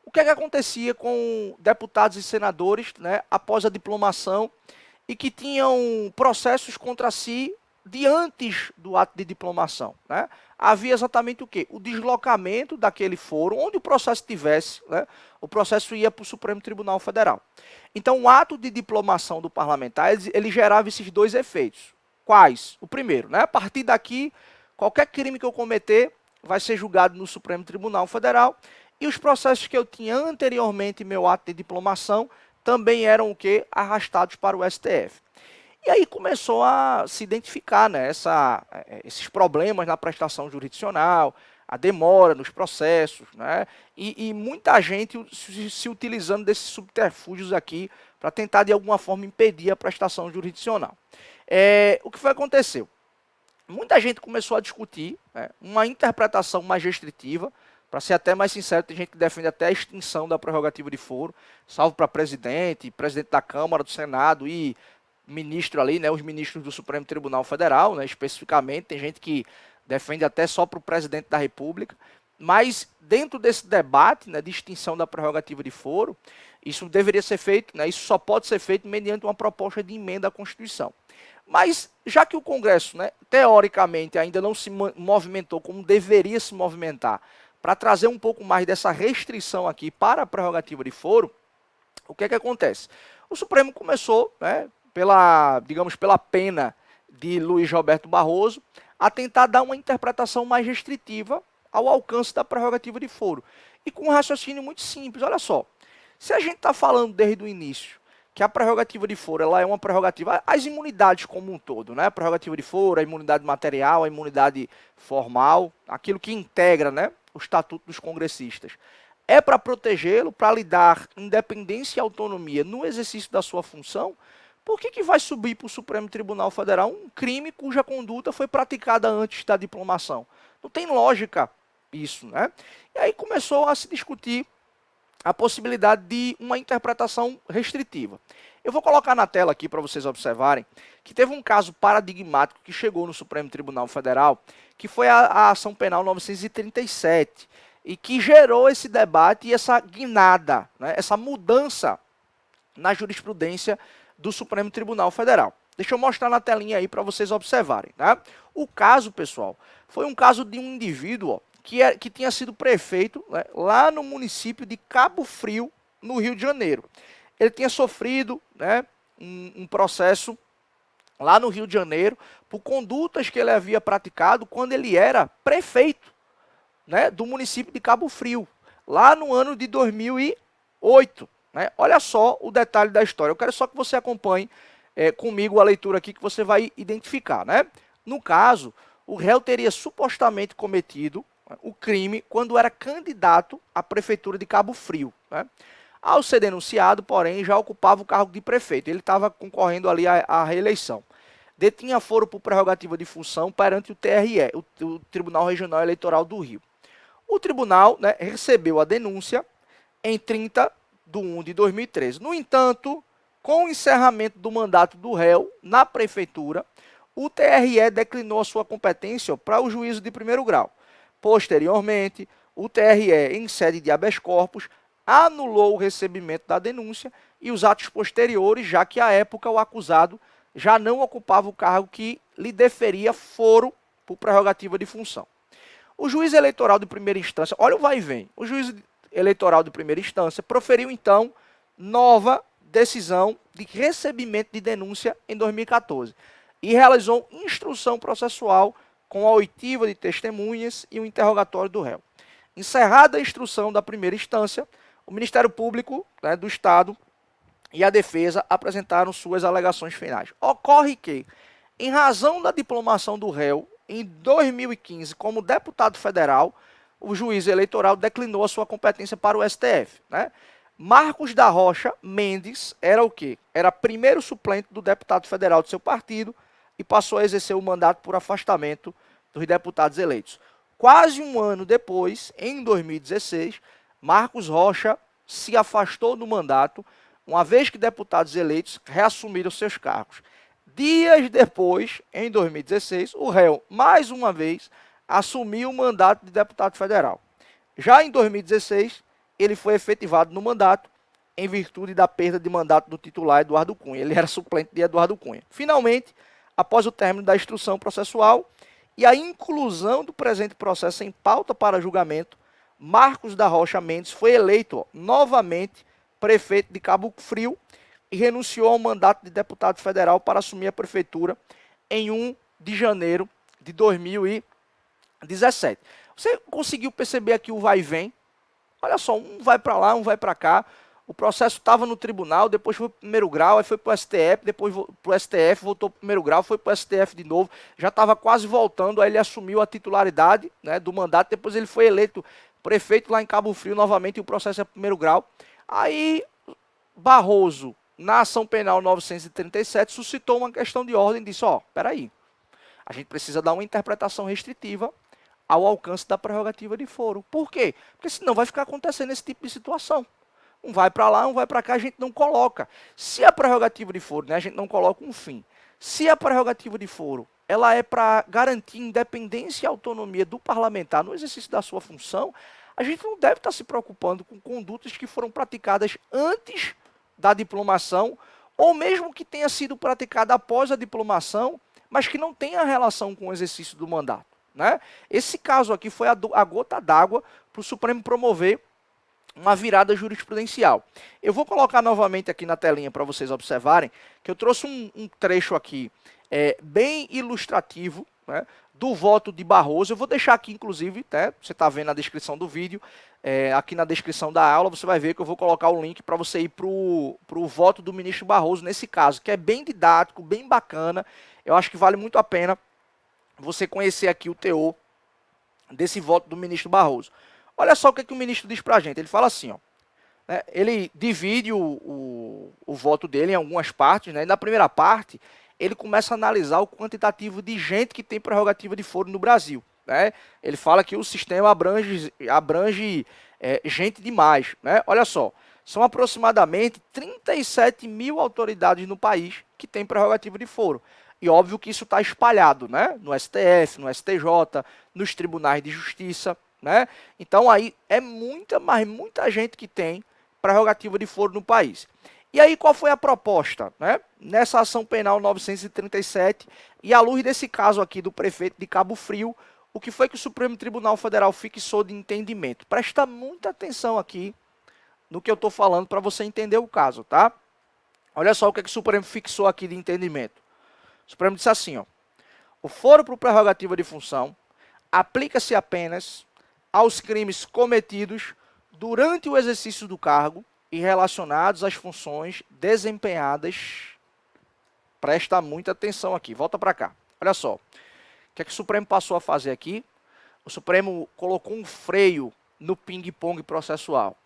O que é que acontecia com deputados e senadores, né, após a diplomação e que tinham processos contra si de antes do ato de diplomação, né? Havia exatamente o quê? O deslocamento daquele foro, onde o processo estivesse, né? O processo ia para o Supremo Tribunal Federal. Então, o ato de diplomação do parlamentar, ele gerava esses dois efeitos. Quais? O primeiro, né? A partir daqui, qualquer crime que eu cometer vai ser julgado no Supremo Tribunal Federal, e os processos que eu tinha anteriormente em meu ato de diplomação também eram o quê? Arrastados para o STF. E aí começou a se identificar, né, esses problemas na prestação jurisdicional, a demora nos processos, né, e muita gente se utilizando desses subterfúgios aqui para tentar de alguma forma impedir a prestação jurisdicional. O que foi que aconteceu? Muita gente começou a discutir, né, uma interpretação mais restritiva. Para ser até mais sincero, tem gente que defende até a extinção da prerrogativa de foro, salvo para presidente da Câmara, do Senado e ministro ali, né, os ministros do Supremo Tribunal Federal, né, especificamente. Tem gente que defende até só para o presidente da República. Mas dentro desse debate, né, de extinção da prerrogativa de foro, isso deveria ser feito, né, isso só pode ser feito mediante uma proposta de emenda à Constituição. Mas, já que o Congresso, né, teoricamente, ainda não se movimentou como deveria se movimentar para trazer um pouco mais dessa restrição aqui para a prerrogativa de foro, o que é que acontece? O Supremo começou, né, digamos, pela pena de Luiz Roberto Barroso, a tentar dar uma interpretação mais restritiva ao alcance da prerrogativa de foro. E com um raciocínio muito simples, olha só, se a gente está falando desde o início que a prerrogativa de foro ela é uma prerrogativa, as imunidades como um todo, né? A prerrogativa de foro, a imunidade material, a imunidade formal, aquilo que integra, né, o Estatuto dos Congressistas, é para protegê-lo, para lhe dar independência e autonomia no exercício da sua função. Por que vai subir para o Supremo Tribunal Federal um crime cuja conduta foi praticada antes da diplomação? Não tem lógica isso, né? E aí começou a se discutir a possibilidade de uma interpretação restritiva. Eu vou colocar na tela aqui para vocês observarem que teve um caso paradigmático que chegou no Supremo Tribunal Federal, que foi a ação penal 937, e que gerou esse debate e essa guinada, né, essa mudança na jurisprudência do Supremo Tribunal Federal. Deixa eu mostrar na telinha aí para vocês observarem. Tá? O caso, pessoal, foi um caso de um indivíduo que tinha sido prefeito, né, lá no município de Cabo Frio, no Rio de Janeiro. Ele tinha sofrido, né, um processo lá no Rio de Janeiro por condutas que ele havia praticado quando ele era prefeito, né, do município de Cabo Frio, lá no ano de 2008. Né? Olha só o detalhe da história. Eu quero só que você acompanhe comigo a leitura aqui que você vai identificar. Né? No caso, o réu teria supostamente cometido o crime quando era candidato à prefeitura de Cabo Frio. Né? Ao ser denunciado, porém, já ocupava o cargo de prefeito. Ele estava concorrendo ali à reeleição. Detinha foro por prerrogativa de função perante o TRE, o Tribunal Regional Eleitoral do Rio. O tribunal, né, recebeu a denúncia em 30 de 1 de 2013. No entanto, com o encerramento do mandato do réu na prefeitura, o TRE declinou a sua competência para o juízo de primeiro grau. Posteriormente, o TRE, em sede de habeas corpus, anulou o recebimento da denúncia e os atos posteriores, já que à época o acusado já não ocupava o cargo que lhe deferia foro por prerrogativa de função. O juiz eleitoral de primeira instância, olha o vai e vem, o juiz eleitoral de primeira instância proferiu então nova decisão de recebimento de denúncia em 2014 e realizou instrução processual com a oitiva de testemunhas e o interrogatório do réu. Encerrada a instrução da primeira instância, o Ministério Público, né, do Estado e a defesa apresentaram suas alegações finais. Ocorre que, em razão da diplomação do réu, em 2015, como deputado federal, o juiz eleitoral declinou a sua competência para o STF. Né? Marcos da Rocha Mendes era o quê? Era primeiro suplente do deputado federal do seu partido e passou a exercer o mandato por afastamento dos deputados eleitos. Quase um ano depois, em 2016, Marcos Rocha se afastou do mandato, uma vez que deputados eleitos reassumiram seus cargos. Dias depois, em 2016, o réu, mais uma vez, assumiu o mandato de deputado federal. Já em 2016, ele foi efetivado no mandato em virtude da perda de mandato do titular Eduardo Cunha. Ele era suplente de Eduardo Cunha. Finalmente, após o término da instrução processual e a inclusão do presente processo em pauta para julgamento, Marcos da Rocha Mendes foi eleito novamente prefeito de Cabo Frio e renunciou ao mandato de deputado federal para assumir a prefeitura em 1 de janeiro de 2017. Você conseguiu perceber aqui o vai e vem? Olha só, um vai para lá, um vai para cá. O processo estava no tribunal, depois foi para o primeiro grau, aí foi para o STF, depois para o STF, voltou para o primeiro grau, foi para o STF de novo, já estava quase voltando, aí ele assumiu a titularidade, né, do mandato, depois ele foi eleito prefeito lá em Cabo Frio novamente e o processo é para o primeiro grau. Aí Barroso, na ação penal 937, suscitou uma questão de ordem e disse, peraí, a gente precisa dar uma interpretação restritiva ao alcance da prerrogativa de foro. Por quê? Porque senão vai ficar acontecendo esse tipo de situação. Um vai para lá, um vai para cá, a gente não coloca. Se a prerrogativa de foro, né, a gente não coloca um fim. Se a prerrogativa de foro, ela é para garantir independência e autonomia do parlamentar no exercício da sua função, a gente não deve estar se preocupando com condutas que foram praticadas antes da diplomação, ou mesmo que tenha sido praticada após a diplomação, mas que não tenha relação com o exercício do mandato. Né? Esse caso aqui foi a gota d'água para o Supremo promover uma virada jurisprudencial. Eu vou colocar novamente aqui na telinha para vocês observarem que eu trouxe um trecho aqui bem ilustrativo, né, do voto de Barroso. Eu vou deixar aqui, inclusive, você está vendo na descrição do vídeo, aqui na descrição da aula, você vai ver que eu vou colocar o link para você ir para o voto do ministro Barroso nesse caso, que é bem didático, bem bacana. Eu acho que vale muito a pena você conhecer aqui o teor desse voto do ministro Barroso. Olha só o que o ministro diz para a gente. Ele fala assim, ele divide o voto dele em algumas partes, né? E na primeira parte, ele começa a analisar o quantitativo de gente que tem prerrogativa de foro no Brasil. Né? Ele fala que o sistema abrange gente demais. Né? Olha só, são aproximadamente 37 mil autoridades no país que têm prerrogativa de foro. E óbvio que isso está espalhado, né? No STF, no STJ, nos tribunais de justiça. Né? Então aí é mas muita gente que tem prerrogativa de foro no país. E aí qual foi a proposta? Né? Nessa ação penal 937, e à luz desse caso aqui do prefeito de Cabo Frio, o que foi que o Supremo Tribunal Federal fixou de entendimento? Presta muita atenção aqui no que eu estou falando para você entender o caso, tá? Olha só o que o Supremo fixou aqui de entendimento. O Supremo disse assim, o foro por prerrogativa de função aplica-se apenas aos crimes cometidos durante o exercício do cargo e relacionados às funções desempenhadas. Presta muita atenção aqui, volta para cá. Olha só, o que o Supremo passou a fazer aqui? O Supremo colocou um freio no ping-pong processual.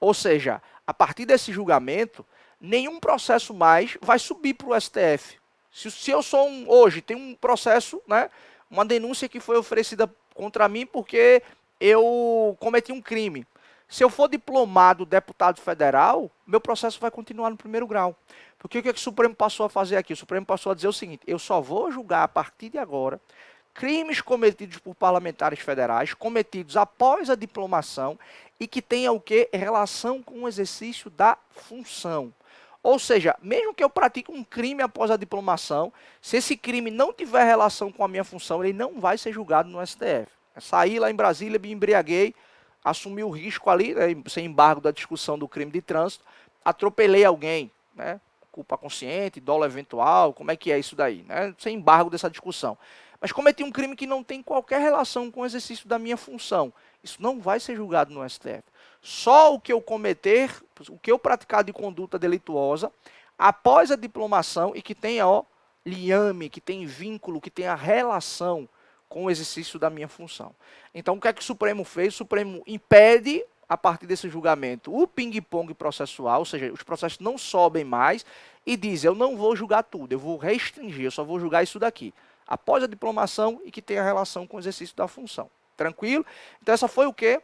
Ou seja, a partir desse julgamento, nenhum processo mais vai subir para o STF. Se eu sou hoje, tem um processo, né, uma denúncia que foi oferecida contra mim porque eu cometi um crime. Se eu for diplomado deputado federal, meu processo vai continuar no primeiro grau. Porque o que o Supremo passou a fazer aqui? O Supremo passou a dizer o seguinte, eu só vou julgar a partir de agora crimes cometidos por parlamentares federais, cometidos após a diplomação e que tenha o quê? Relação com o exercício da função. Ou seja, mesmo que eu pratique um crime após a diplomação, se esse crime não tiver relação com a minha função, ele não vai ser julgado no STF. Saí lá em Brasília, me embriaguei, assumi o risco ali, né, sem embargo da discussão do crime de trânsito, atropelei alguém, né? Culpa consciente, dolo eventual, como é que é isso daí, né? Sem embargo dessa discussão. Mas cometi um crime que não tem qualquer relação com o exercício da minha função. Isso não vai ser julgado no STF. Só o que eu cometer, o que eu praticar de conduta delituosa, após a diplomação e que tenha liame, que tenha vínculo, que tenha relação com o exercício da minha função. Então, o que é que o Supremo fez? O Supremo impede, a partir desse julgamento, o ping-pong processual, ou seja, os processos não sobem mais, e diz, eu não vou julgar tudo, eu vou restringir, eu só vou julgar isso daqui, após a diplomação e que tenha relação com o exercício da função. Tranquilo? Então, essa foi o quê?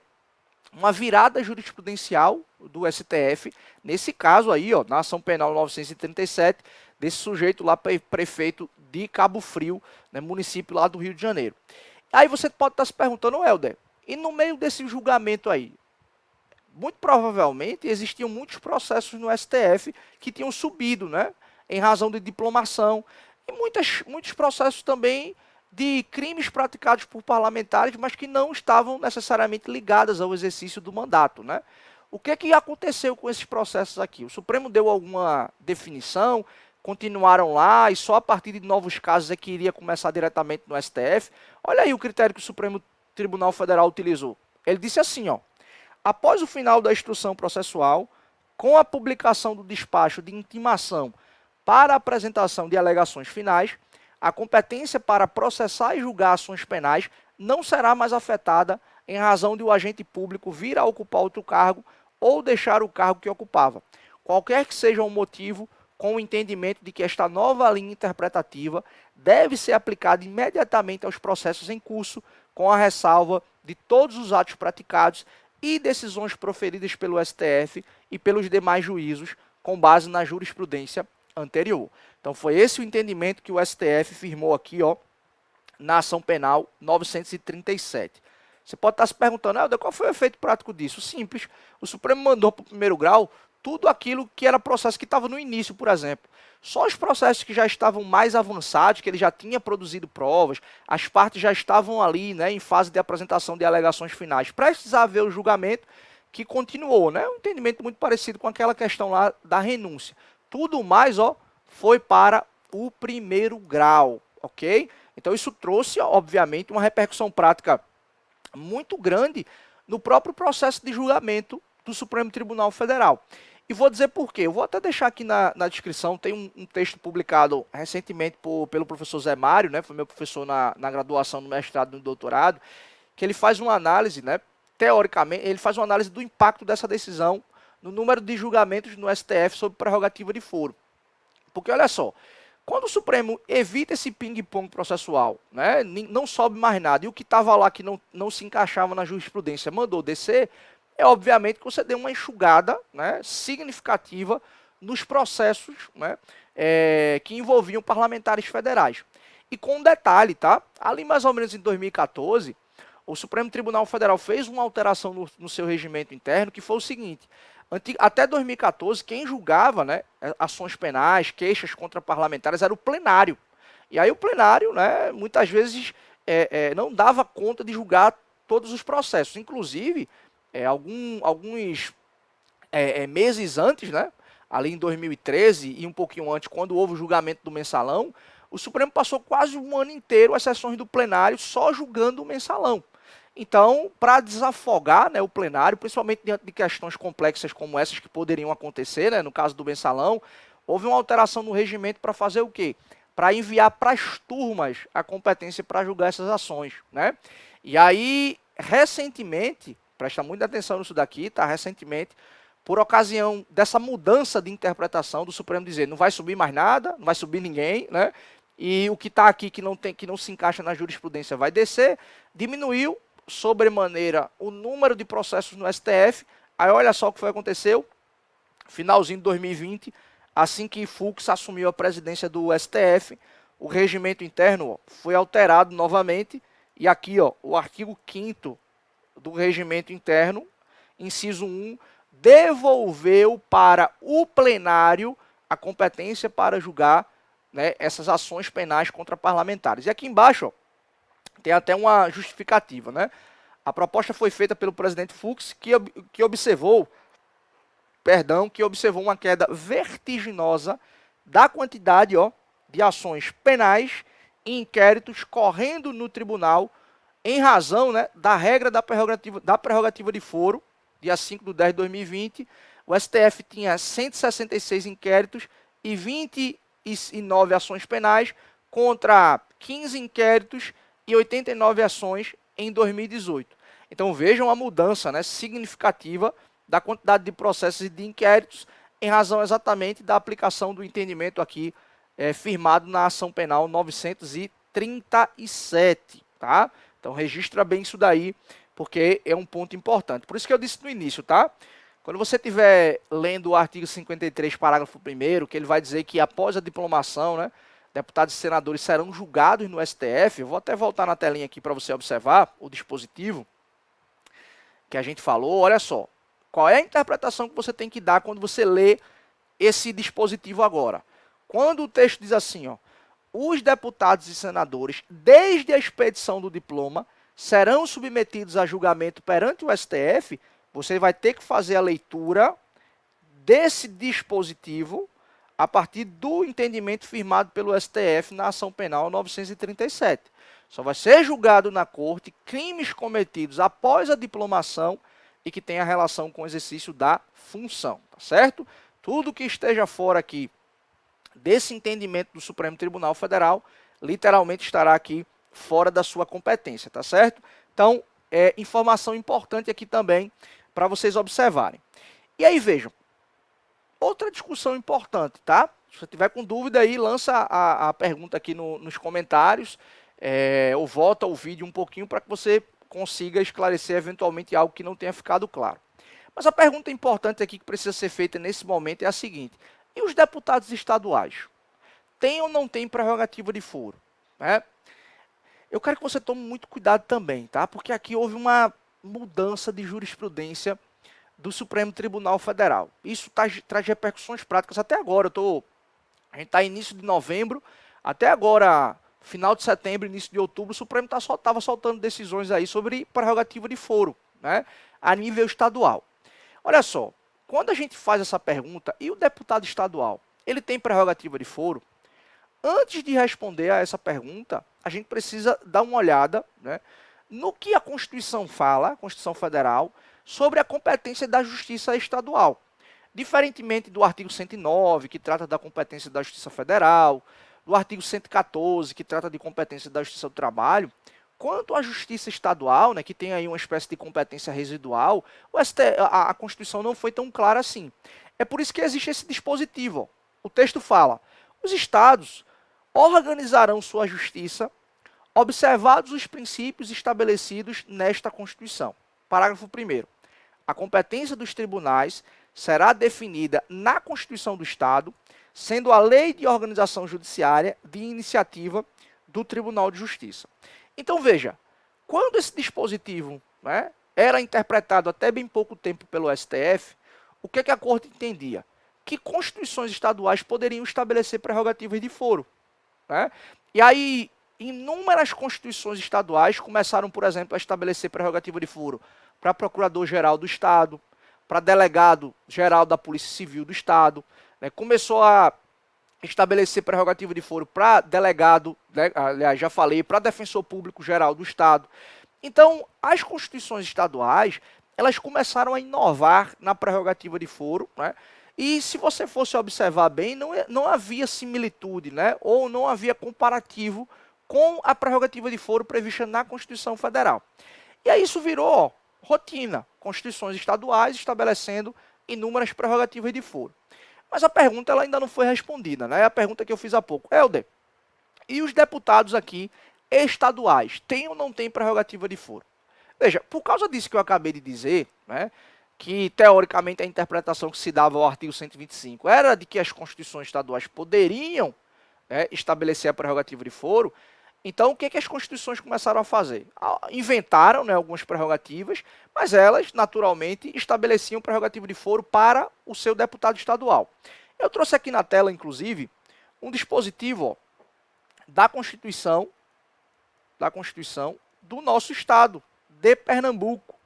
Uma virada jurisprudencial do STF, nesse caso aí, na ação penal 937, desse sujeito lá, prefeito de Cabo Frio, né, município lá do Rio de Janeiro. Aí você pode estar se perguntando, Helder, e no meio desse julgamento aí, muito provavelmente existiam muitos processos no STF que tinham subido, né, em razão de diplomação, e muitos processos também de crimes praticados por parlamentares, mas que não estavam necessariamente ligados ao exercício do mandato, né? O que aconteceu com esses processos aqui? O Supremo deu alguma definição, continuaram lá e só a partir de novos casos é que iria começar diretamente no STF. Olha aí o critério que o Supremo Tribunal Federal utilizou. Ele disse assim, após o final da instrução processual, com a publicação do despacho de intimação para a apresentação de alegações finais, a competência para processar e julgar ações penais não será mais afetada em razão de o agente público vir a ocupar outro cargo ou deixar o cargo que ocupava. Qualquer que seja o motivo, com o entendimento de que esta nova linha interpretativa deve ser aplicada imediatamente aos processos em curso, com a ressalva de todos os atos praticados e decisões proferidas pelo STF e pelos demais juízos, com base na jurisprudência anterior. Então foi esse o entendimento que o STF firmou aqui, na ação penal 937. Você pode estar se perguntando, Helder, qual foi o efeito prático disso? Simples, o Supremo mandou para o primeiro grau tudo aquilo que era processo que estava no início, por exemplo. Só os processos que já estavam mais avançados, que ele já tinha produzido provas, as partes já estavam ali, né, em fase de apresentação de alegações finais, prestes a haver o julgamento, que continuou, né? Um entendimento muito parecido com aquela questão lá da renúncia. Tudo mais, foi para o primeiro grau, ok? Então isso trouxe, obviamente, uma repercussão prática muito grande no próprio processo de julgamento do Supremo Tribunal Federal. E vou dizer por quê. Eu vou até deixar aqui na descrição, tem um texto publicado recentemente pelo professor Zé Mário, né? Foi meu professor na graduação, no mestrado e no doutorado, que ele faz uma análise, né? Teoricamente, ele faz uma análise do impacto dessa decisão no número de julgamentos no STF sob prerrogativa de foro. Porque, olha só, quando o Supremo evita esse ping-pong processual, né, não sobe mais nada, e o que estava lá que não se encaixava na jurisprudência mandou descer, é obviamente que você deu uma enxugada, né, significativa nos processos, né, que envolviam parlamentares federais. E com um detalhe, tá? Ali mais ou menos em 2014, o Supremo Tribunal Federal fez uma alteração no seu regimento interno, que foi o seguinte: até 2014, quem julgava, né, ações penais, queixas contra parlamentares, era o plenário. E aí o plenário, né, muitas vezes não dava conta de julgar todos os processos. Inclusive, alguns meses antes, né, ali em 2013 e um pouquinho antes, quando houve o julgamento do mensalão, o Supremo passou quase um ano inteiro as sessões do plenário só julgando o mensalão. Então, para desafogar, né, o plenário, principalmente diante de questões complexas como essas que poderiam acontecer, né, no caso do mensalão, houve uma alteração no regimento para fazer o quê? Para enviar para as turmas a competência para julgar essas ações, né? E aí, recentemente, presta muita atenção nisso daqui, tá? Recentemente, por ocasião dessa mudança de interpretação do Supremo dizer não vai subir mais nada, não vai subir ninguém, né? E o que está aqui que não se encaixa na jurisprudência vai descer, diminuiu sobremaneira o número de processos no STF. Aí olha só o que aconteceu, finalzinho de 2020, assim que Fux assumiu a presidência do STF, o regimento interno, ó, foi alterado novamente, e aqui, ó, o artigo 5º do regimento interno, inciso 1, devolveu para o plenário a competência para julgar, né, essas ações penais contra parlamentares. E aqui embaixo, ó, tem até uma justificativa, né? A proposta foi feita pelo presidente Fux, que observou uma queda vertiginosa da quantidade, ó, de ações penais e inquéritos correndo no tribunal em razão, né, da regra da prerrogativa de foro, dia 5/10 de 2020, o STF tinha 166 inquéritos e 29 ações penais contra 15 inquéritos e 89 ações em 2018. Então vejam a mudança, né, significativa da quantidade de processos e de inquéritos em razão exatamente da aplicação do entendimento aqui firmado na ação penal 937, tá? Então registra bem isso daí, porque é um ponto importante. Por isso que eu disse no início, tá? Quando você estiver lendo o artigo 53, parágrafo 1º, que ele vai dizer que após a diplomação, né, deputados e senadores serão julgados no STF, eu vou até voltar na telinha aqui para você observar o dispositivo que a gente falou. Olha só, qual é a interpretação que você tem que dar quando você lê esse dispositivo agora? Quando o texto diz assim, ó, os deputados e senadores, desde a expedição do diploma, serão submetidos a julgamento perante o STF, você vai ter que fazer a leitura desse dispositivo a partir do entendimento firmado pelo STF na ação penal 937. Só vai ser julgado na corte crimes cometidos após a diplomação e que tenha relação com o exercício da função, tá certo? Tudo que esteja fora aqui desse entendimento do Supremo Tribunal Federal, literalmente estará aqui fora da sua competência, tá certo? Então, informação importante aqui também para vocês observarem. E aí, vejam, outra discussão importante, tá? Se você tiver com dúvida aí, lança a pergunta aqui nos comentários, ou volta o vídeo um pouquinho para que você consiga esclarecer eventualmente algo que não tenha ficado claro. Mas a pergunta importante aqui que precisa ser feita nesse momento é a seguinte: e os deputados estaduais? Tem ou não tem prerrogativa de foro? Né? Eu quero que você tome muito cuidado também, tá? Porque aqui houve uma mudança de jurisprudência do Supremo Tribunal Federal. Isso traz repercussões práticas até agora. A gente está início de novembro, até agora, final de setembro, início de outubro, o Supremo estava soltando decisões aí sobre prerrogativa de foro, né, a nível estadual. Olha só, quando a gente faz essa pergunta, e o deputado estadual, ele tem prerrogativa de foro? Antes de responder a essa pergunta, a gente precisa dar uma olhada, né, no que a Constituição fala, a Constituição Federal, sobre a competência da Justiça Estadual. Diferentemente do artigo 109, que trata da competência da Justiça Federal, do artigo 114, que trata de competência da Justiça do Trabalho, quanto à Justiça Estadual, né, que tem aí uma espécie de competência residual, a Constituição não foi tão clara assim. É por isso que existe esse dispositivo. Ó. O texto fala: os estados organizarão sua justiça observados os princípios estabelecidos nesta Constituição. Parágrafo 1º. A competência dos tribunais será definida na Constituição do Estado, sendo a lei de organização judiciária de iniciativa do Tribunal de Justiça. Então veja, quando esse dispositivo, né, era interpretado até bem pouco tempo pelo STF, o que a Corte entendia? Que constituições estaduais poderiam estabelecer prerrogativas de foro. Né? E aí, inúmeras constituições estaduais começaram, por exemplo, a estabelecer prerrogativa de foro para Procurador-Geral do Estado, para Delegado-Geral da Polícia Civil do Estado, né? Começou a estabelecer prerrogativa de foro para delegado, né? Aliás, já falei, para Defensor Público Geral do Estado. Então, as constituições estaduais, elas começaram a inovar na prerrogativa de foro, né? E se você fosse observar bem, não havia similitude, né? Ou não havia comparativo com a prerrogativa de foro prevista na Constituição Federal. E aí isso virou rotina, constituições estaduais estabelecendo inúmeras prerrogativas de foro. Mas a pergunta ela ainda não foi respondida, né? A pergunta que eu fiz há pouco. Helder, e os deputados aqui estaduais, têm ou não têm prerrogativa de foro? Veja, por causa disso que eu acabei de dizer, né, que teoricamente a interpretação que se dava ao artigo 125 era de que as constituições estaduais poderiam né, estabelecer a prerrogativa de foro, então o que as constituições começaram a fazer? Inventaram, né, algumas prerrogativas, mas elas, naturalmente, estabeleciam prerrogativa de foro para o seu deputado estadual. Eu trouxe aqui na tela, inclusive, um dispositivo, ó, da Constituição do nosso estado, de Pernambuco,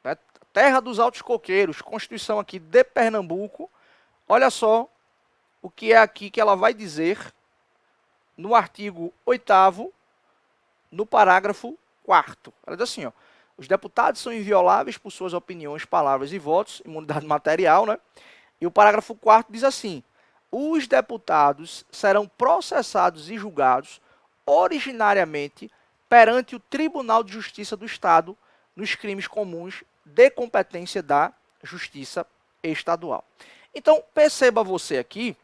né? Terra dos Altos Coqueiros, Constituição aqui de Pernambuco. Olha só o que é aqui que ela vai dizer no artigo 8º, no parágrafo 4º. Ela diz assim, ó, os deputados são invioláveis por suas opiniões, palavras e votos, imunidade material, né? E o parágrafo 4º diz assim, os deputados serão processados e julgados originariamente perante o Tribunal de Justiça do Estado nos crimes comuns de competência da Justiça Estadual. Então, perceba você aqui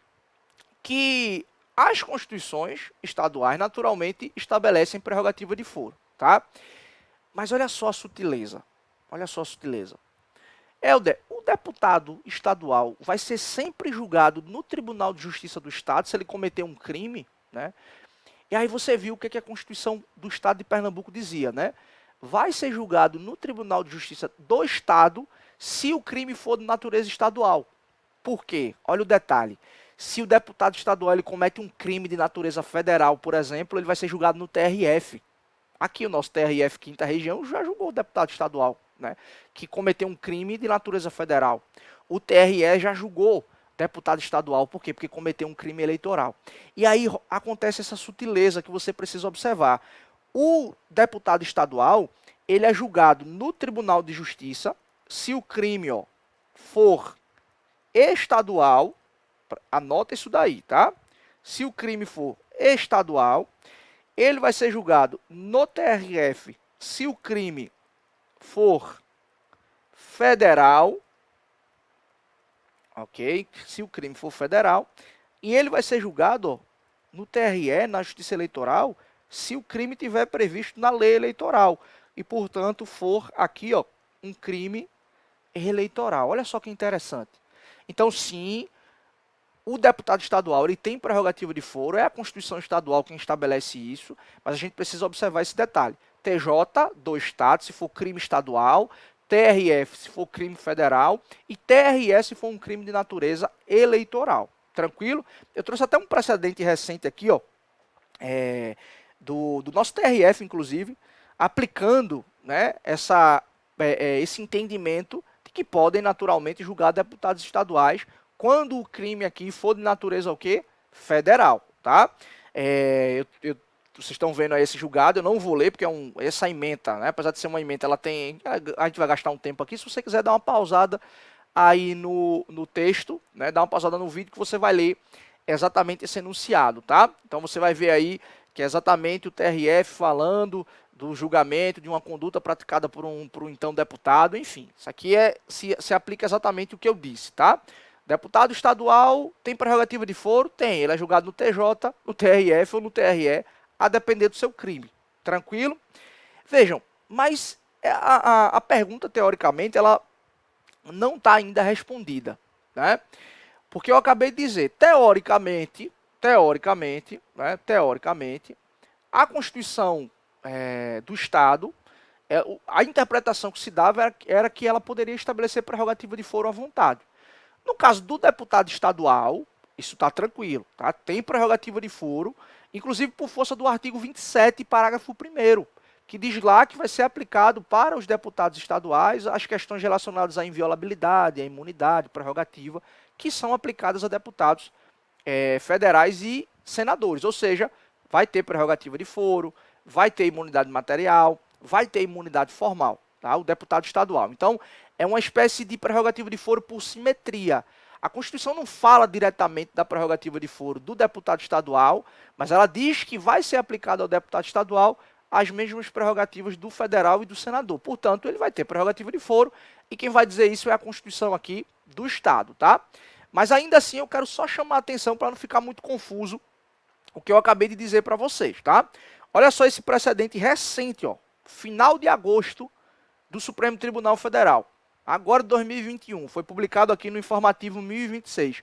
que as constituições estaduais, naturalmente, estabelecem prerrogativa de foro, tá? Mas olha só a sutileza, olha só a sutileza. Helder, o deputado estadual vai ser sempre julgado no Tribunal de Justiça do Estado se ele cometer um crime, né? E aí você viu o que a Constituição do Estado de Pernambuco dizia, né? Vai ser julgado no Tribunal de Justiça do Estado se o crime for de natureza estadual. Por quê? Olha o detalhe. Se o deputado estadual ele comete um crime de natureza federal, por exemplo, ele vai ser julgado no TRF. Aqui o nosso TRF, Quinta Região, já julgou o deputado estadual, né, que cometeu um crime de natureza federal. O TRE já julgou deputado estadual. Por quê? Porque cometeu um crime eleitoral. E aí acontece essa sutileza que você precisa observar. O deputado estadual, ele é julgado no Tribunal de Justiça se o crime, ó, for estadual. Anota isso daí, tá? Se o crime for estadual, ele vai ser julgado no TRF se o crime for federal, ok? Se o crime for federal, e ele vai ser julgado, ó, no TRE, na Justiça Eleitoral, se o crime tiver previsto na lei eleitoral e, portanto, for aqui, ó, um crime eleitoral. Olha só que interessante. Então, sim, o deputado estadual ele tem prerrogativa de foro, é a Constituição Estadual quem estabelece isso, mas a gente precisa observar esse detalhe. TJ do Estado, se for crime estadual, TRF, se for crime federal, e TRE, se for um crime de natureza eleitoral. Tranquilo? Eu trouxe até um precedente recente aqui, ó, do nosso TRF, inclusive, aplicando, né, esse entendimento de que podem naturalmente julgar deputados estaduais quando o crime aqui for de natureza o quê? Federal, tá? Vocês estão vendo aí esse julgado, eu não vou ler, porque essa ementa, né? Apesar de ser uma ementa, ela tem. A gente vai gastar um tempo aqui. Se você quiser dar uma pausada aí no texto, né? Dá uma pausada no vídeo que você vai ler exatamente esse enunciado, tá? Então você vai ver aí que é exatamente o TRF falando do julgamento de uma conduta praticada por um então deputado, enfim. Isso aqui se aplica exatamente o que eu disse, tá? Deputado estadual tem prerrogativa de foro? Tem. Ele é julgado no TJ, no TRF ou no TRE, a depender do seu crime. Tranquilo? Vejam, mas a pergunta, teoricamente, ela não está ainda respondida, né? Porque eu acabei de dizer, teoricamente, né, a Constituição do Estado, a interpretação que se dava era que ela poderia estabelecer prerrogativa de foro à vontade. No caso do deputado estadual, isso está tranquilo, tá? Tem prerrogativa de foro, inclusive por força do artigo 27, parágrafo 1º, que diz lá que vai ser aplicado para os deputados estaduais as questões relacionadas à inviolabilidade, à imunidade, prerrogativa, que são aplicadas a deputados federais e senadores. Ou seja, vai ter prerrogativa de foro, vai ter imunidade material, vai ter imunidade formal, tá? O deputado estadual. Então, é uma espécie de prerrogativa de foro por simetria. A Constituição não fala diretamente da prerrogativa de foro do deputado estadual, mas ela diz que vai ser aplicado ao deputado estadual as mesmas prerrogativas do federal e do senador. Portanto, ele vai ter prerrogativa de foro e quem vai dizer isso é a Constituição aqui do Estado, tá? Mas ainda assim eu quero só chamar a atenção para não ficar muito confuso o que eu acabei de dizer para vocês, tá? Olha só esse precedente recente, ó, final de agosto do Supremo Tribunal Federal. Agora de 2021, foi publicado aqui no informativo 1026.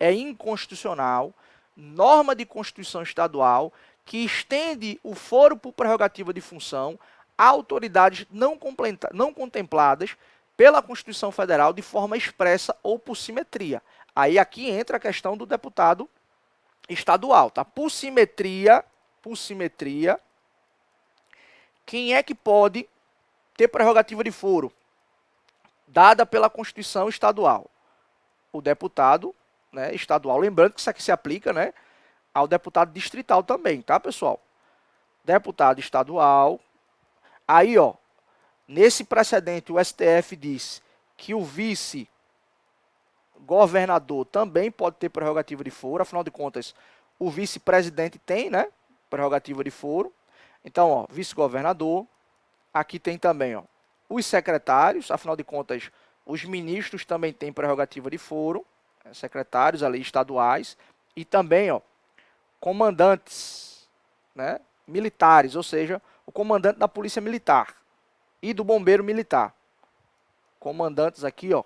É inconstitucional norma de Constituição Estadual que estende o foro por prerrogativa de função a autoridades não contempladas pela Constituição Federal de forma expressa ou por simetria. Aí aqui entra a questão do deputado estadual, tá? Por simetria, quem é que pode ter prerrogativa de foro dada pela Constituição Estadual? O deputado, né, estadual. Lembrando que isso aqui se aplica, né, ao deputado distrital também, tá, pessoal? Deputado estadual. Aí, ó, nesse precedente, o STF diz que o vice-governador também pode ter prerrogativa de foro. Afinal de contas, o vice-presidente tem, né, prerrogativa de foro. Então, ó, vice-governador. Aqui tem também, ó, os secretários. Afinal de contas, os ministros também têm prerrogativa de foro, secretários ali estaduais, e também, ó, comandantes, né, militares, ou seja, o comandante da Polícia Militar e do Bombeiro Militar. Comandantes aqui, ó,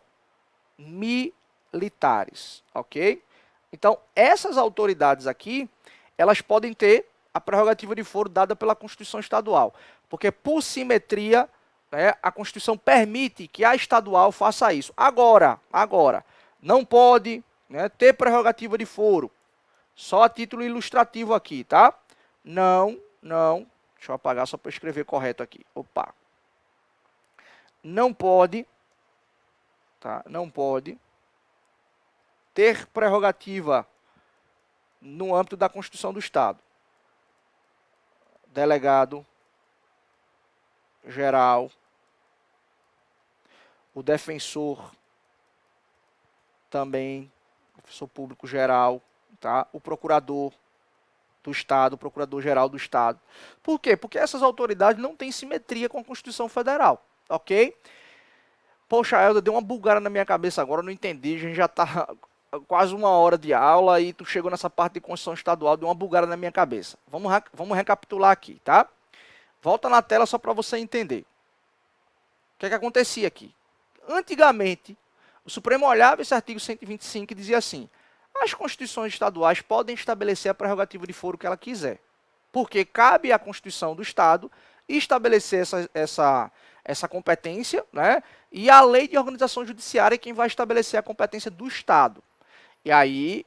militares, ok? Então, essas autoridades aqui, elas podem ter a prerrogativa de foro dada pela Constituição Estadual, porque por simetria, né, a Constituição permite que a estadual faça isso. Agora, não pode, né, ter prerrogativa de foro. Só a título ilustrativo aqui, tá? Não. Deixa eu apagar só para escrever correto aqui. Opa. Não pode, tá? Não pode ter prerrogativa no âmbito da Constituição do Estado. Delegado geral, o defensor também, defensor público geral, tá? O procurador do Estado, o procurador-geral do Estado. Por quê? Porque essas autoridades não têm simetria com a Constituição Federal, ok? Poxa, Helder, deu uma bugada na minha cabeça agora, eu não entendi, a gente já está quase 1 hora de aula e tu chegou nessa parte de Constituição Estadual, deu uma bugada na minha cabeça. Vamos recapitular aqui, tá? Volta na tela só para você entender. O que é que acontecia aqui? Antigamente, o Supremo olhava esse artigo 125 e dizia assim: as constituições estaduais podem estabelecer a prerrogativa de foro que ela quiser, porque cabe à Constituição do Estado estabelecer essa competência, né? E a lei de organização judiciária é quem vai estabelecer a competência do Estado. E aí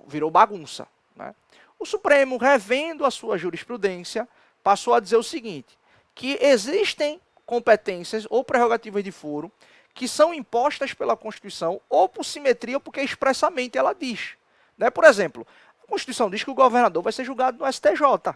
virou bagunça, né? O Supremo, revendo a sua jurisprudência, passou a dizer o seguinte, que existem competências ou prerrogativas de foro que são impostas pela Constituição ou por simetria ou porque expressamente ela diz, né? Por exemplo, a Constituição diz que o governador vai ser julgado no STJ.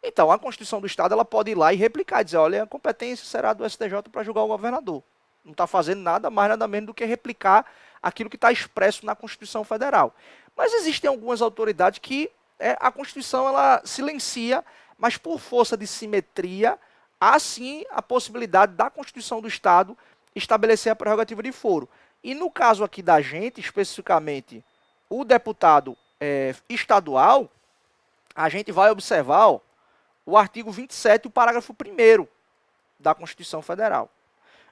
Então, a Constituição do Estado ela pode ir lá e replicar, dizer, olha, a competência será do STJ para julgar o governador. Não está fazendo nada mais, nada menos do que replicar aquilo que está expresso na Constituição Federal. Mas existem algumas autoridades que a Constituição ela silencia, mas por força de simetria, há sim a possibilidade da Constituição do Estado estabelecer a prerrogativa de foro. E no caso aqui da gente, especificamente o deputado estadual, a gente vai observar, ó, o artigo 27, o parágrafo 1º da Constituição Federal.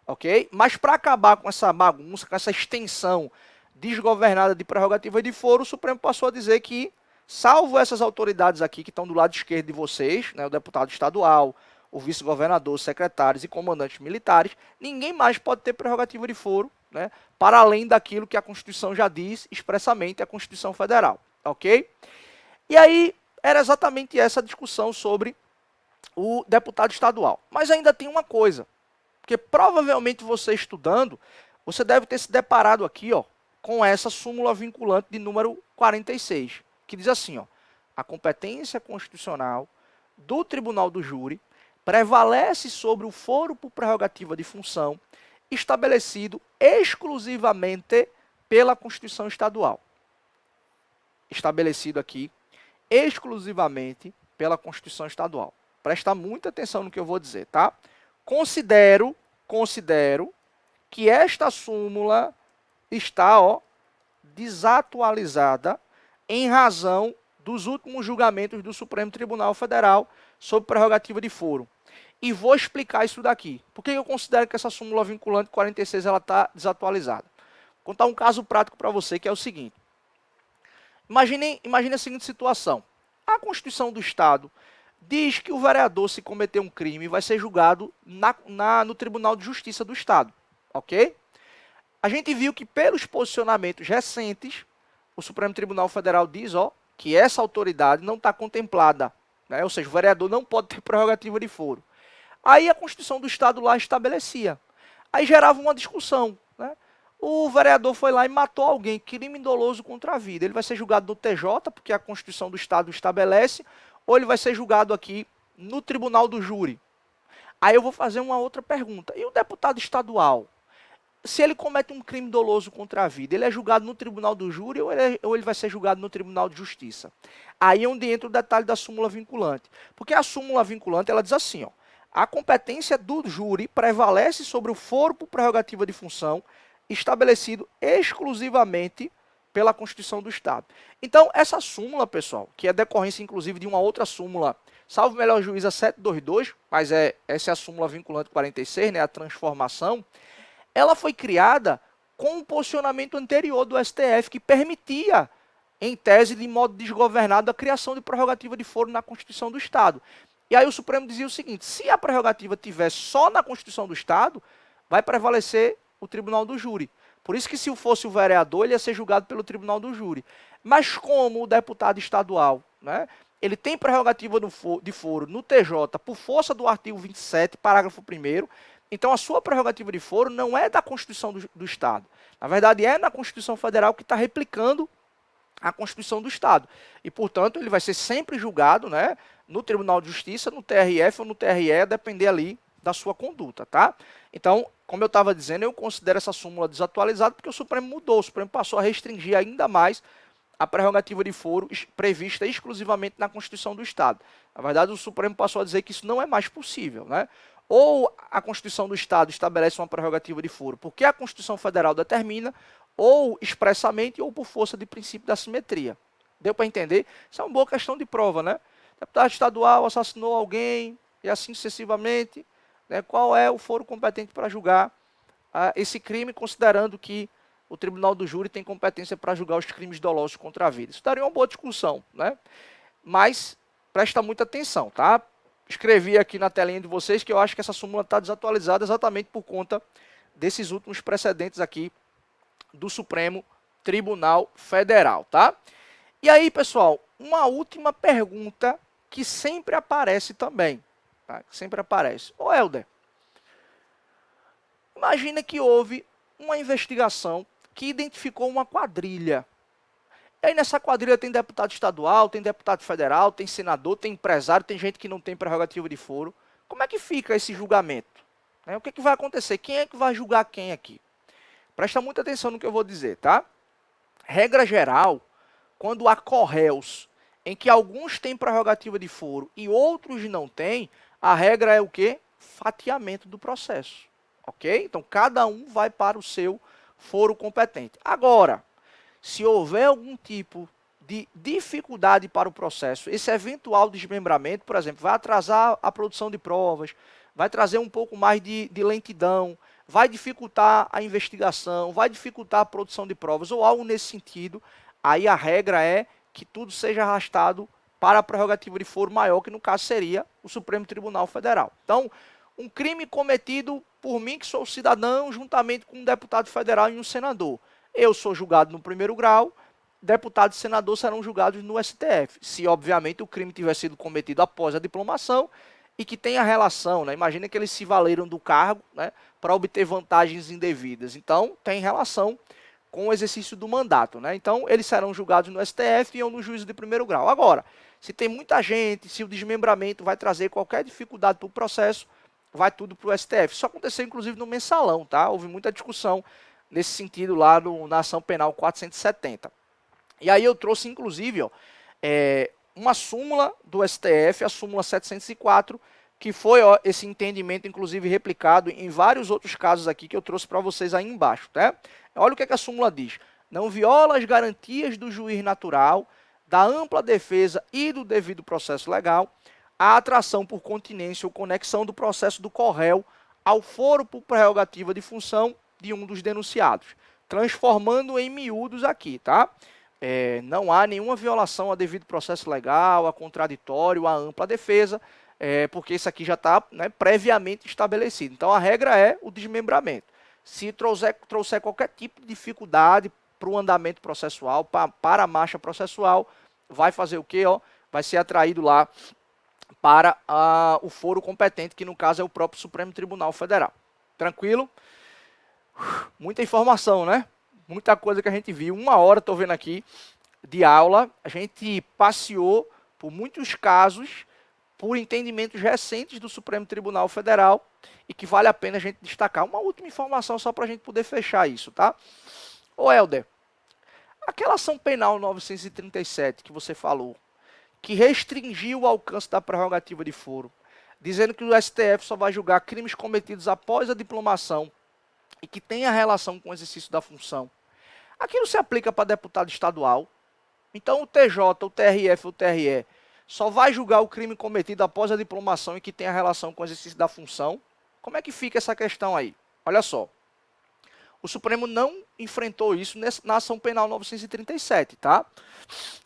Ok? Mas para acabar com essa bagunça, com essa extensão desgovernada de prerrogativa de foro, o Supremo passou a dizer que, salvo essas autoridades aqui que estão do lado esquerdo de vocês, né, o deputado estadual, o vice-governador, secretários e comandantes militares, ninguém mais pode ter prerrogativa de foro, né, para além daquilo que a Constituição já diz expressamente, a Constituição Federal. Ok? E aí, era exatamente essa discussão sobre o deputado estadual. Mas ainda tem uma coisa, porque provavelmente você estudando, você deve ter se deparado aqui, ó, com essa súmula vinculante de número 46, que diz assim, ó, a competência constitucional do Tribunal do Júri prevalece sobre o foro por prerrogativa de função estabelecido exclusivamente pela Constituição Estadual. Estabelecido aqui exclusivamente pela Constituição Estadual. Presta muita atenção no que eu vou dizer, tá? Considero que esta súmula está, ó, desatualizada em razão dos últimos julgamentos do Supremo Tribunal Federal sobre prerrogativa de foro. E vou explicar isso daqui. Por que eu considero que essa súmula vinculante 46 está desatualizada? Vou contar um caso prático para você, que é o seguinte. Imagine a seguinte situação. A Constituição do Estado diz que o vereador, se cometer um crime, vai ser julgado no Tribunal de Justiça do Estado, ok? A gente viu que pelos posicionamentos recentes, o Supremo Tribunal Federal diz, que essa autoridade não está contemplada, né? Ou seja, o vereador não pode ter prerrogativa de foro. Aí a Constituição do Estado lá estabelecia. Aí gerava uma discussão, né? O vereador foi lá e matou alguém, crime doloso contra a vida. Ele vai ser julgado no TJ, porque a Constituição do Estado estabelece, ou ele vai ser julgado aqui no Tribunal do Júri. Aí eu vou fazer uma outra pergunta. E o deputado estadual? Se ele comete um crime doloso contra a vida, ele é julgado no Tribunal do Júri ou ele vai ser julgado no Tribunal de Justiça? Aí é onde entra o detalhe da súmula vinculante. Porque a súmula vinculante, ela diz assim, a competência do júri prevalece sobre o foro por prerrogativa de função estabelecido exclusivamente pela Constituição do Estado. Então, essa súmula, pessoal, que é decorrência, inclusive, de uma outra súmula, salvo melhor juízo a 722, mas essa é a súmula vinculante 46, né, a transformação, ela foi criada com um posicionamento anterior do STF que permitia, em tese, de modo desgovernado, a criação de prerrogativa de foro na Constituição do Estado. E aí o Supremo dizia o seguinte, se a prerrogativa estiver só na Constituição do Estado, vai prevalecer o Tribunal do Júri. Por isso que se fosse o vereador, ele ia ser julgado pelo Tribunal do Júri. Mas como o deputado estadual, né, ele tem prerrogativa de foro no TJ por força do artigo 27, parágrafo 1º, então a sua prerrogativa de foro não é da Constituição do Estado. Na verdade, é na Constituição Federal que está replicando a Constituição do Estado. E, portanto, ele vai ser sempre julgado, né, no Tribunal de Justiça, no TRF ou no TRE, a depender ali da sua conduta, tá? Então, como eu estava dizendo, eu considero essa súmula desatualizada porque o Supremo mudou, o Supremo passou a restringir ainda mais a prerrogativa de foro prevista exclusivamente na Constituição do Estado. Na verdade, o Supremo passou a dizer que isso não é mais possível, né? Ou a Constituição do Estado estabelece uma prerrogativa de foro porque a Constituição Federal determina, ou expressamente, ou por força de princípio da simetria. Deu para entender? Isso é uma boa questão de prova, né? O deputado estadual assassinou alguém e assim sucessivamente, né? Qual é o foro competente para julgar esse crime, considerando que o Tribunal do Júri tem competência para julgar os crimes dolosos contra a vida? Isso daria uma boa discussão, né? Mas presta muita atenção, tá? Escrevi aqui na telinha de vocês que eu acho que essa súmula está desatualizada exatamente por conta desses últimos precedentes aqui do Supremo Tribunal Federal, tá? E aí, pessoal, uma última pergunta que sempre aparece também, tá? Sempre aparece. Ô, Helder, imagina que houve uma investigação que identificou uma quadrilha. E aí nessa quadrilha tem deputado estadual, tem deputado federal, tem senador, tem empresário, tem gente que não tem prerrogativa de foro. Como é que fica esse julgamento? O que vai acontecer? Quem é que vai julgar quem aqui? Presta muita atenção no que eu vou dizer, tá? Regra geral, quando há corréus em que alguns têm prerrogativa de foro e outros não têm, a regra é o quê? Fatiamento do processo, ok? Então, cada um vai para o seu foro competente. Agora, se houver algum tipo de dificuldade para o processo, esse eventual desmembramento, por exemplo, vai atrasar a produção de provas, vai trazer um pouco mais de lentidão, vai dificultar a investigação, vai dificultar a produção de provas ou algo nesse sentido, aí a regra é que tudo seja arrastado para a prerrogativa de foro maior, que no caso seria o Supremo Tribunal Federal. Então, um crime cometido por mim, que sou cidadão, juntamente com um deputado federal e um senador. Eu sou julgado no primeiro grau, deputado e senador serão julgados no STF, se obviamente o crime tiver sido cometido após a diplomação e que tenha relação, né? Imagina que eles se valeram do cargo, né, para obter vantagens indevidas. Então, tem relação com o exercício do mandato, né? Então, eles serão julgados no STF ou no juízo de primeiro grau. Agora, se tem muita gente, se o desmembramento vai trazer qualquer dificuldade para o processo, vai tudo para o STF. Isso aconteceu, inclusive, no mensalão, tá? Houve muita discussão nesse sentido lá na ação penal 470. E aí eu trouxe, inclusive, uma súmula do STF, a súmula 704, que foi esse entendimento, inclusive, replicado em vários outros casos aqui que eu trouxe para vocês aí embaixo, tá? Olha o que a súmula diz. Não viola as garantias do juiz natural, da ampla defesa e do devido processo legal, a atração por continência ou conexão do processo do corréu ao foro por prerrogativa de função de um dos denunciados, transformando em miúdos aqui, tá? não há nenhuma violação a devido processo legal, a contraditório, a ampla defesa, porque isso aqui já está, né, previamente estabelecido. Então a regra é o desmembramento. Se trouxer qualquer tipo de dificuldade para o andamento processual, para a marcha processual, vai fazer o quê? Vai ser atraído lá para o foro competente, que no caso é o próprio Supremo Tribunal Federal. Tranquilo? Muita informação, né? Muita coisa que a gente viu. 1 hora, estou vendo aqui, de aula. A gente passeou por muitos casos, por entendimentos recentes do Supremo Tribunal Federal, e que vale a pena a gente destacar. Uma última informação só para a gente poder fechar isso, tá? Ô Helder, aquela ação penal 937 que você falou, que restringiu o alcance da prerrogativa de foro, dizendo que o STF só vai julgar crimes cometidos após a diplomação e que tenha relação com o exercício da função. Aquilo se aplica para deputado estadual. Então o TJ, o TRF, o TRE só vai julgar o crime cometido após a diplomação e que tenha relação com o exercício da função. Como é que fica essa questão aí? Olha só. O Supremo não enfrentou isso na ação penal 937, tá?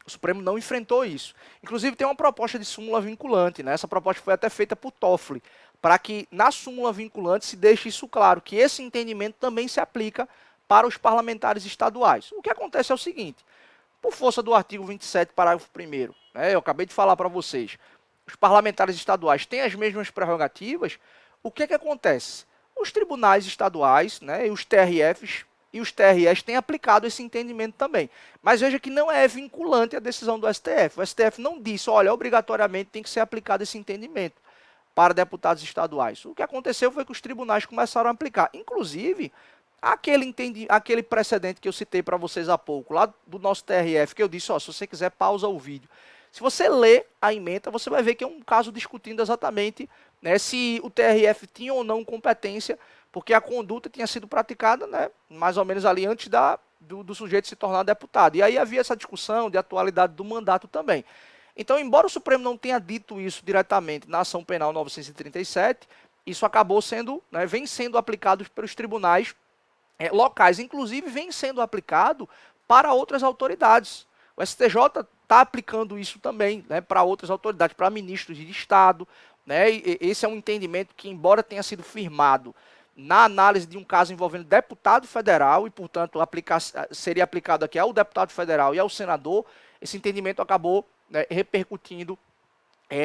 O Supremo não enfrentou isso. Inclusive tem uma proposta de súmula vinculante, né? Essa proposta foi até feita por Toffoli, para que na súmula vinculante se deixe isso claro, que esse entendimento também se aplica para os parlamentares estaduais. O que acontece é o seguinte, por força do artigo 27, parágrafo 1º, né, eu acabei de falar para vocês, os parlamentares estaduais têm as mesmas prerrogativas, o que acontece? Os tribunais estaduais, né, e os TRFs e os TREs têm aplicado esse entendimento também. Mas veja que não é vinculante a decisão do STF. O STF não disse, olha, obrigatoriamente tem que ser aplicado esse entendimento para deputados estaduais. O que aconteceu foi que os tribunais começaram a aplicar. Inclusive, aquele precedente que eu citei para vocês há pouco, lá do nosso TRF, que eu disse, se você quiser, pausa o vídeo. Se você ler a ementa, você vai ver que é um caso discutindo exatamente, né, se o TRF tinha ou não competência, porque a conduta tinha sido praticada, né, mais ou menos ali antes do sujeito se tornar deputado. E aí havia essa discussão de atualidade do mandato também. Então, embora o Supremo não tenha dito isso diretamente na ação penal 937, isso acabou sendo, né, vem sendo aplicado pelos tribunais locais, inclusive vem sendo aplicado para outras autoridades. O STJ está aplicando isso também, né, para outras autoridades, para ministros de Estado. Né, e esse é um entendimento que, embora tenha sido firmado na análise de um caso envolvendo deputado federal e, portanto, seria aplicado aqui ao deputado federal e ao senador, esse entendimento acabou, né, repercutindo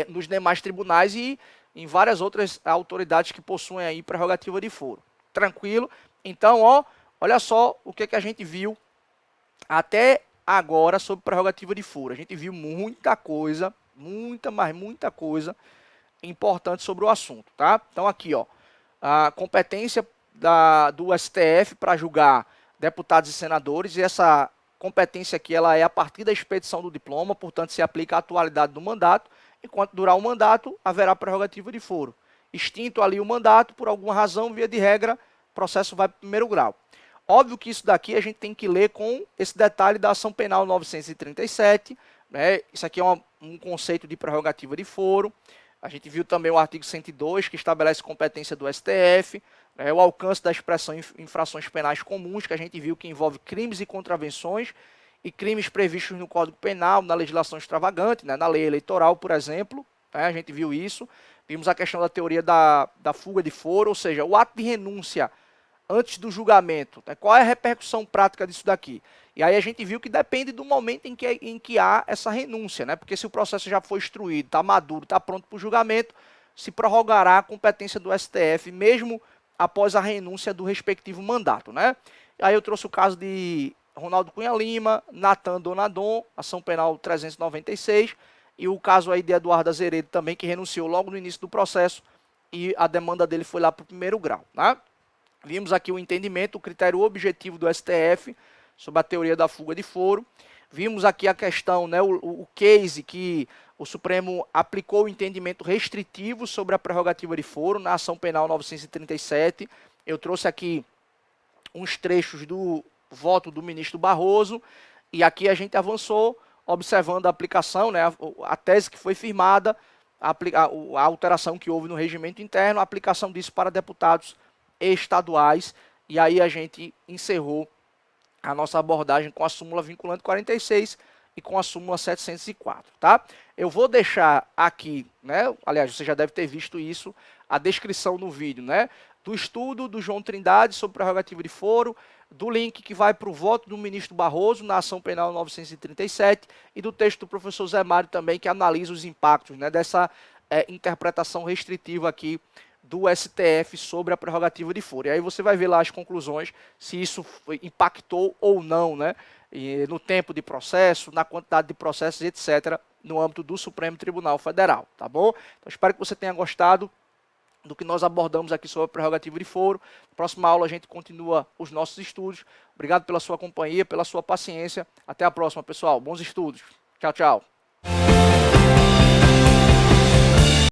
nos demais tribunais e em várias outras autoridades que possuem aí prerrogativa de foro. Tranquilo? Então, olha só o que a gente viu até agora sobre prerrogativa de foro. A gente viu muita coisa, muita coisa importante sobre o assunto, tá? Então aqui, a competência do STF para julgar deputados e senadores, e essa competência aqui ela é a partir da expedição do diploma, portanto se aplica à atualidade do mandato. Enquanto durar o mandato, haverá prerrogativa de foro. Extinto ali o mandato, por alguma razão, via de regra, o processo vai para o primeiro grau. Óbvio que isso daqui a gente tem que ler com esse detalhe da ação penal 937, né? Isso aqui é um conceito de prerrogativa de foro. A gente viu também o artigo 102, que estabelece competência do STF, né, o alcance da expressão infrações penais comuns, que a gente viu que envolve crimes e contravenções, e crimes previstos no Código Penal, na legislação extravagante, né, na lei eleitoral, por exemplo, né, a gente viu isso. Vimos a questão da teoria da fuga de foro, ou seja, o ato de renúncia antes do julgamento, né, qual é a repercussão prática disso daqui? E aí a gente viu que depende do momento em que há essa renúncia, né? Porque se o processo já foi instruído, está maduro, está pronto para o julgamento, se prorrogará a competência do STF, mesmo após a renúncia do respectivo mandato, né? Aí eu trouxe o caso de Ronaldo Cunha Lima, Natan Donadon, ação penal 396, e o caso aí de Eduardo Azeredo também, que renunciou logo no início do processo, e a demanda dele foi lá para o primeiro grau, né? Vimos aqui o entendimento, o critério objetivo do STF, sobre a teoria da fuga de foro. Vimos aqui a questão, né, o case que o Supremo aplicou o entendimento restritivo sobre a prerrogativa de foro na ação penal 937. Eu trouxe aqui uns trechos do voto do ministro Barroso e aqui a gente avançou observando a aplicação, né, a tese que foi firmada, a alteração que houve no regimento interno, a aplicação disso para deputados estaduais, e aí a gente encerrou a nossa abordagem com a súmula vinculante 46 e com a súmula 704, tá? Eu vou deixar aqui, né, aliás, você já deve ter visto isso, a descrição no vídeo, né, do estudo do João Trindade sobre prerrogativa de foro, do link que vai para o voto do ministro Barroso na ação penal 937 e do texto do professor Zé Mário também, que analisa os impactos, né, dessa interpretação restritiva aqui do STF sobre a prerrogativa de foro. E aí você vai ver lá as conclusões, se isso impactou ou não, né, no tempo de processo, na quantidade de processos, etc., no âmbito do Supremo Tribunal Federal, tá bom? Então espero que você tenha gostado do que nós abordamos aqui sobre a prerrogativa de foro. Próxima aula a gente continua os nossos estudos. Obrigado pela sua companhia, pela sua paciência. Até a próxima, pessoal. Bons estudos. Tchau, tchau.